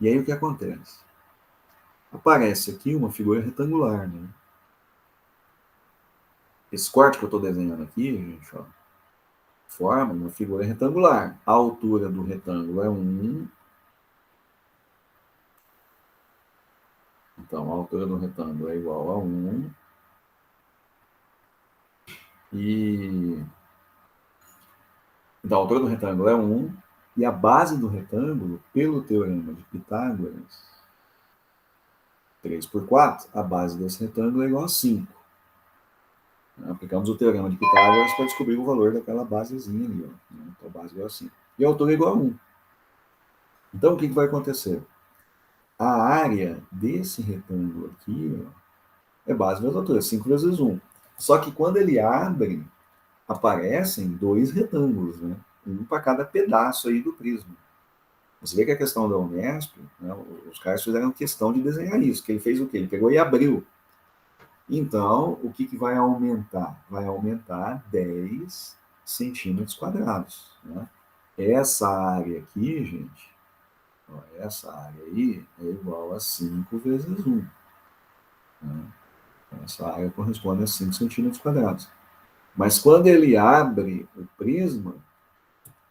E aí o que acontece? Aparece aqui uma figura retangular, né? Esse corte que eu estou desenhando aqui, gente, ó, forma uma figura retangular. A altura do retângulo é 1. Então, a altura do retângulo é igual a 1. Então, a altura do retângulo é 1. E a base do retângulo, pelo teorema de Pitágoras, 3 por 4, a base desse retângulo é igual a 5. Aplicamos o teorema de Pitágoras para descobrir o valor daquela basezinha ali. Ó. Então, a base é igual a 5. E a altura é igual a 1. Então, o que vai acontecer? A área desse retângulo aqui, ó, é base vezes altura, 5 vezes 1. Só que quando ele abre, aparecem dois retângulos, né? Um para cada pedaço aí do prisma. Você vê que a questão da Unesp, né, os caras fizeram questão de desenhar isso, que ele fez o quê? Ele pegou e abriu. Então, o que vai aumentar? Vai aumentar 10 centímetros quadrados. Né? Essa área aqui, gente, ó, essa área aí é igual a 5 vezes 1. Né? Essa área corresponde a 5 centímetros quadrados. Mas quando ele abre o prisma,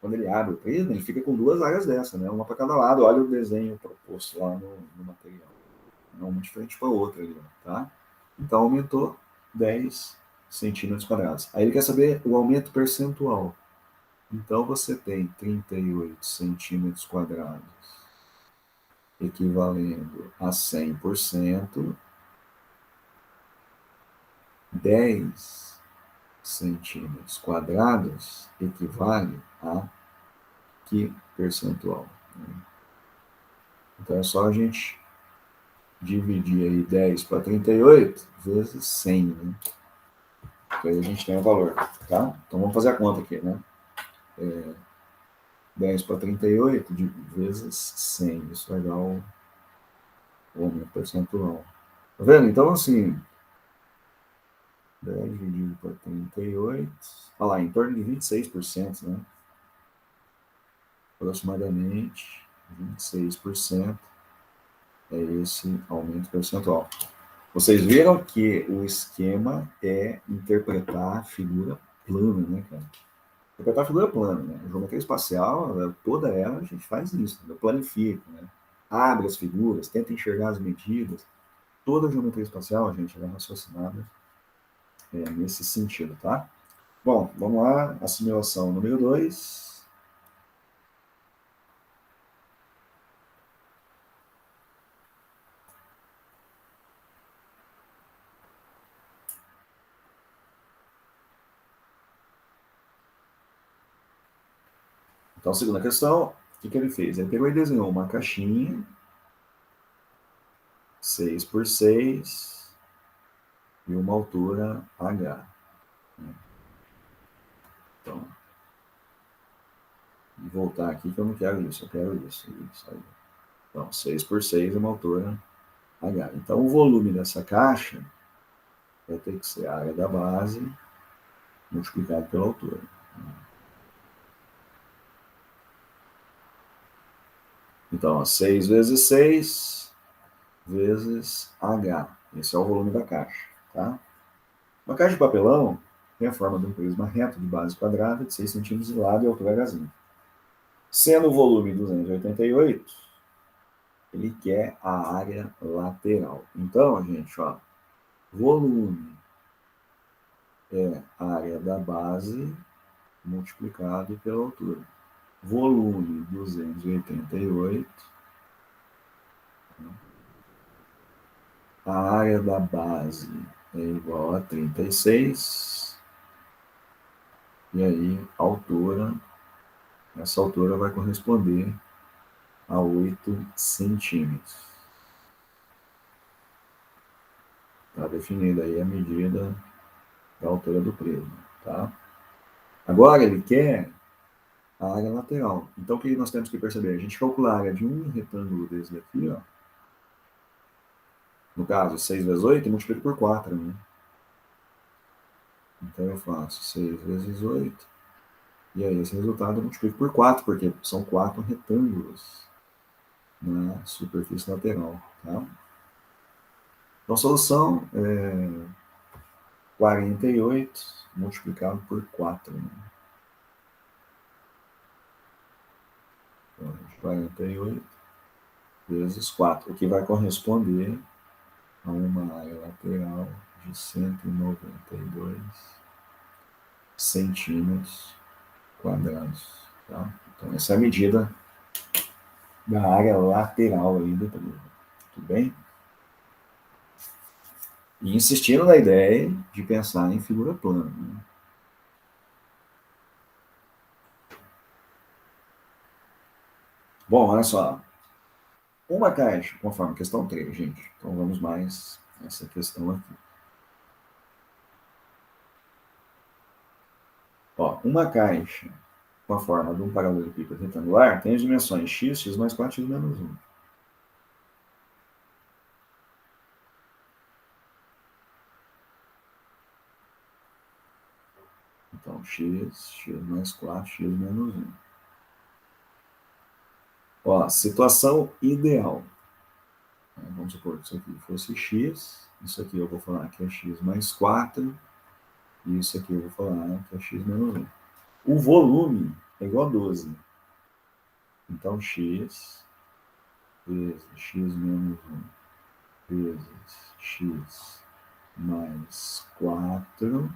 ele fica com duas áreas dessa, né? Uma para cada lado. Olha o desenho proposto lá no material. Uma de frente para a outra ali, tá? Então aumentou 10 centímetros quadrados. Aí ele quer saber o aumento percentual. Então você tem 38 centímetros quadrados equivalendo a 100%, 10 centímetros quadrados equivale a que percentual? Então é só a gente dividir aí 10 para 38 vezes 100, né? que aí a gente tem o valor, tá? Então vamos fazer a conta aqui, né? 10 para 38 vezes 100, isso vai dar o aumento percentual. Tá vendo? Então, assim, 10 dividido por 38, olha lá, em torno de 26%, né? Aproximadamente 26% é esse aumento percentual. Vocês viram que o esquema é interpretar a figura plana, né, cara? Interpretar a figura plana, né? A geometria espacial, toda ela, a gente faz isso, né? Planifica, né? Abre as figuras, tenta enxergar as medidas. Toda a geometria espacial, gente, ela é raciocinada nesse sentido, tá? Bom, vamos lá, assimilação número 2. Então, segunda questão, o que ele fez? Ele pegou e desenhou uma caixinha, 6 por 6 e uma altura H. Então, e voltar aqui que eu não quero isso, eu quero isso. Aí. Então, 6 por 6 é uma altura H. Então, o volume dessa caixa vai ter que ser a área da base multiplicado pela altura. Então, 6 vezes 6 vezes H. Esse é o volume da caixa. Tá? Uma caixa de papelão tem a forma de um prisma reto de base quadrada de 6 centímetros de lado e altura Hzinho. Sendo o volume 288, ele quer a área lateral. Então, gente, ó, volume é a área da base multiplicado pela altura. Volume 288. A área da base é igual a 36. E aí, a altura, essa altura vai corresponder a 8 centímetros. Está definida aí a medida da altura do prisma. Tá? Agora, ele quer a área lateral. Então, o que nós temos que perceber? A gente calcula a área de um retângulo desse daqui, ó. No caso, 6 vezes 8, eu multiplico por 4, né? Então, eu faço 6 vezes 8. E aí, esse resultado eu multiplico por 4, porque são 4 retângulos na superfície lateral. Tá? Então, a solução é 48 multiplicado por 4. Né? Então, 48 vezes 4, o que vai corresponder a uma área lateral de 192 centímetros quadrados. Tá? Então, essa é a medida da área lateral aí do prisma. Tudo bem? E insistindo na ideia de pensar em figura plana. Né? Bom, olha só. Uma caixa, conforme questão 3, gente. Então vamos mais nessa questão aqui. Ó, uma caixa com a forma de um paralelepípedo retangular tem as dimensões x, x mais 4, x menos 1. Então, x, x mais 4, x menos 1. Ó, situação ideal. Vamos supor que isso aqui fosse x, isso aqui eu vou falar que é x mais 4, e isso aqui eu vou falar que é x menos 1. O volume é igual a 12. Então, x vezes x menos 1 vezes x mais 4,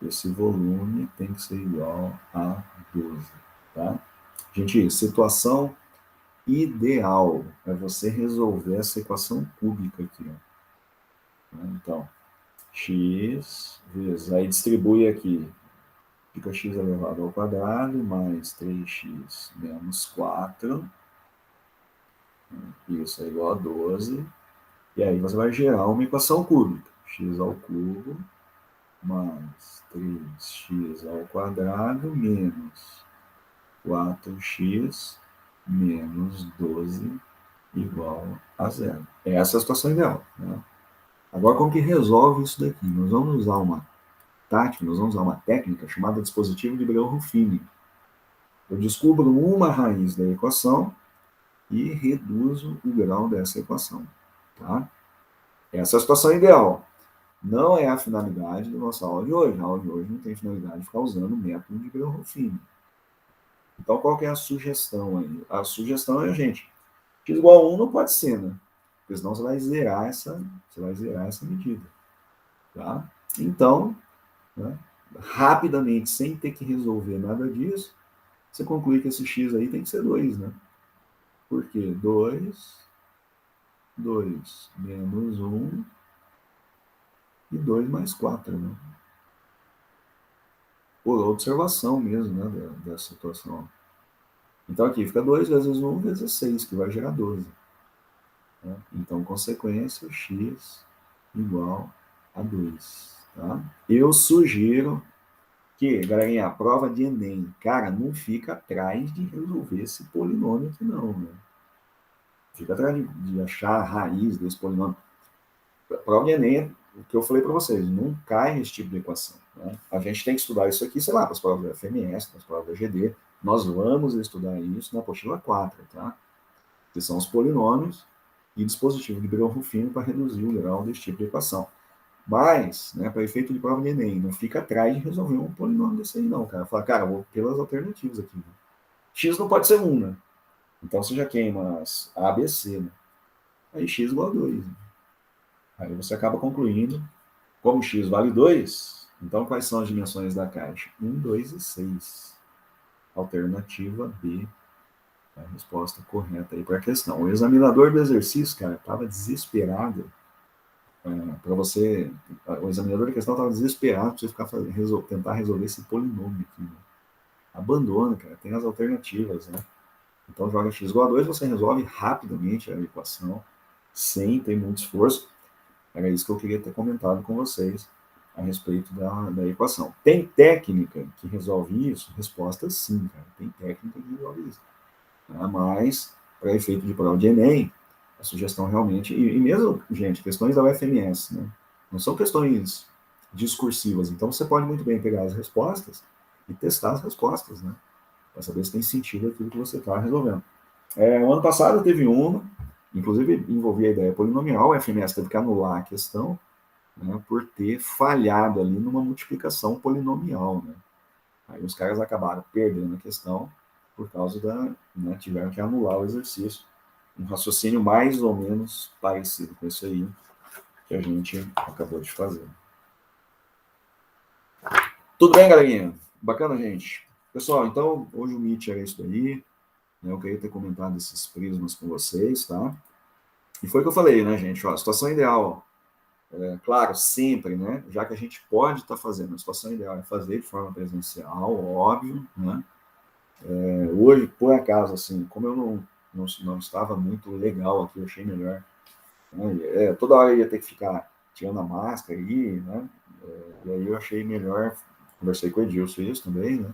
esse volume tem que ser igual a 12. Tá? Gente, situação ideal é você resolver essa equação cúbica aqui. Ó. Então, x vezes, aí distribui aqui, fica x elevado ao quadrado mais 3x menos 4, isso é igual a 12, e aí você vai gerar uma equação cúbica, x ao cubo mais 3x ao quadrado menos 4x menos 12 igual a zero. Essa é a situação ideal, né? Agora, como que resolve isso daqui? Nós vamos usar uma tática, nós vamos usar uma técnica chamada dispositivo de Breuer-Ruffini. Eu descubro uma raiz da equação e reduzo o grau dessa equação. Tá? Essa é a situação ideal. Não é a finalidade da nossa aula de hoje. A aula de hoje não tem finalidade de ficar usando o método de Breuer-Ruffini. Então, qual que é a sugestão aí? A sugestão é, gente, x igual a 1 não pode ser, né? Porque senão você vai zerar essa medida. Tá? Então, né, rapidamente, sem ter que resolver nada disso, você conclui que esse x aí tem que ser 2, né? Por quê? 2 menos 1 e 2 mais 4, né? Por observação mesmo, né, dessa situação. Então aqui fica 2 vezes 1 vezes 6, que vai gerar 12. Né? Então, consequência, x igual a 2. Tá? Eu sugiro que, galerinha, a prova de Enem, cara, não fica atrás de resolver esse polinômio aqui não, né? Fica atrás de achar a raiz desse polinômio. A prova de Enem, o que eu falei para vocês, não cai nesse tipo de equação. Né? A gente tem que estudar isso aqui, sei lá, para as provas da FMS, para as provas da GD. Nós vamos estudar isso na apostila 4, tá? Que são os polinômios e dispositivo de Breuer-Ruffini para reduzir o grau desse tipo de equação. Mas, né, para efeito de prova de Enem, não fica atrás de resolver um polinômio desse aí, não, cara. Fala, cara, vou pelas alternativas aqui. Né? X não pode ser 1, né? Então você já queima as A, B, C, né? Aí x igual a 2. Né? Aí você acaba concluindo, como x vale 2, então quais são as dimensões da caixa? 1, 2 e 6. Alternativa B, a resposta correta aí para a questão. O examinador do exercício, cara, estava desesperado para você. O examinador da questão estava desesperado para você ficar tentar resolver esse polinômio aqui. Né? Abandona, cara, tem as alternativas, né? Então joga x igual a 2, você resolve rapidamente a equação, sem ter muito esforço. Era isso que eu queria ter comentado com vocês a respeito da equação. Tem técnica que resolve isso? Resposta sim, cara. Tem técnica que resolve isso. Mas, para efeito de prova de Enem, a sugestão realmente, e mesmo, gente, questões da UFMS, né? Não são questões discursivas. Então, você pode muito bem pegar as respostas e testar as respostas, né? Para saber se tem sentido aquilo que você está resolvendo. O ano passado teve uma, inclusive envolvia a ideia polinomial, a FMS teve que anular a questão, né, por ter falhado ali numa multiplicação polinomial. Né? Aí os caras acabaram perdendo a questão por causa da. Né, tiveram que anular o exercício. Um raciocínio mais ou menos parecido com isso aí que a gente acabou de fazer. Tudo bem, galerinha? Bacana, gente? Pessoal, então, hoje o Meet era isso daí. Né, eu queria ter comentado esses prismas com vocês, tá? E foi o que eu falei, né, gente? Ó, a situação ideal, claro, sempre, né? Já que a gente pode estar fazendo, a situação ideal é fazer de forma presencial, óbvio, né? Hoje, por acaso, assim, como eu não estava muito legal aqui, eu achei melhor. Né? Toda hora eu ia ter que ficar tirando a máscara aí, né? E aí eu achei melhor, conversei com o Edilson isso também, né?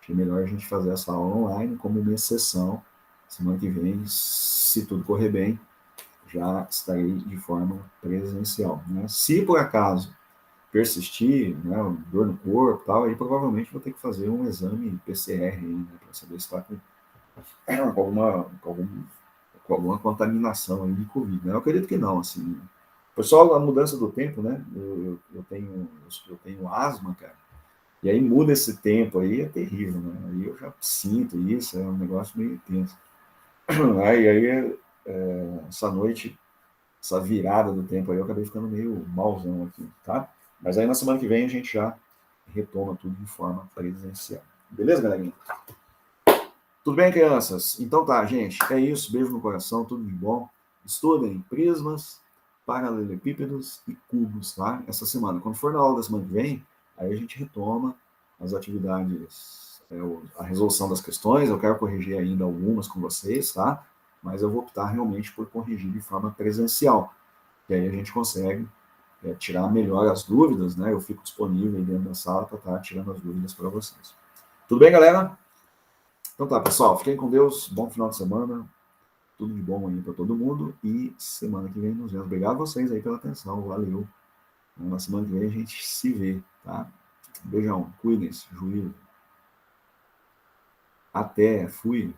Achei melhor a gente fazer essa aula online como uma exceção. Semana que vem, se tudo correr bem, já estarei de forma presencial. Né? Se por acaso persistir, né, dor no corpo tal, aí provavelmente vou ter que fazer um exame PCR aí, né, para saber se está com alguma contaminação aí de Covid. Né? Eu acredito que não, assim. Pessoal, a mudança do tempo, né? Eu tenho asma, cara. E aí muda esse tempo aí, é terrível, né? Aí eu já sinto isso, é um negócio meio intenso. Aí essa noite, essa virada do tempo aí, eu acabei ficando meio malzão aqui, tá? Mas aí na semana que vem a gente já retoma tudo de forma presencial. Beleza, galerinha? Tudo bem, crianças? Então tá, gente, é isso. Beijo no coração, tudo de bom. Estudem prismas, paralelepípedos e cubos, tá? Essa semana. Quando for na aula da semana que vem, aí a gente retoma as atividades, a resolução das questões. Eu quero corrigir ainda algumas com vocês, tá? Mas eu vou optar realmente por corrigir de forma presencial. E aí a gente consegue tirar melhor as dúvidas, né? Eu fico disponível aí dentro da sala para estar tirando as dúvidas para vocês. Tudo bem, galera? Então tá, pessoal, fiquem com Deus, bom final de semana, tudo de bom aí para todo mundo e semana que vem nos vemos. Obrigado a vocês aí pela atenção, valeu. Na semana que vem a gente se vê, tá? Beijão, cuidem-se, juízo. Até, fui.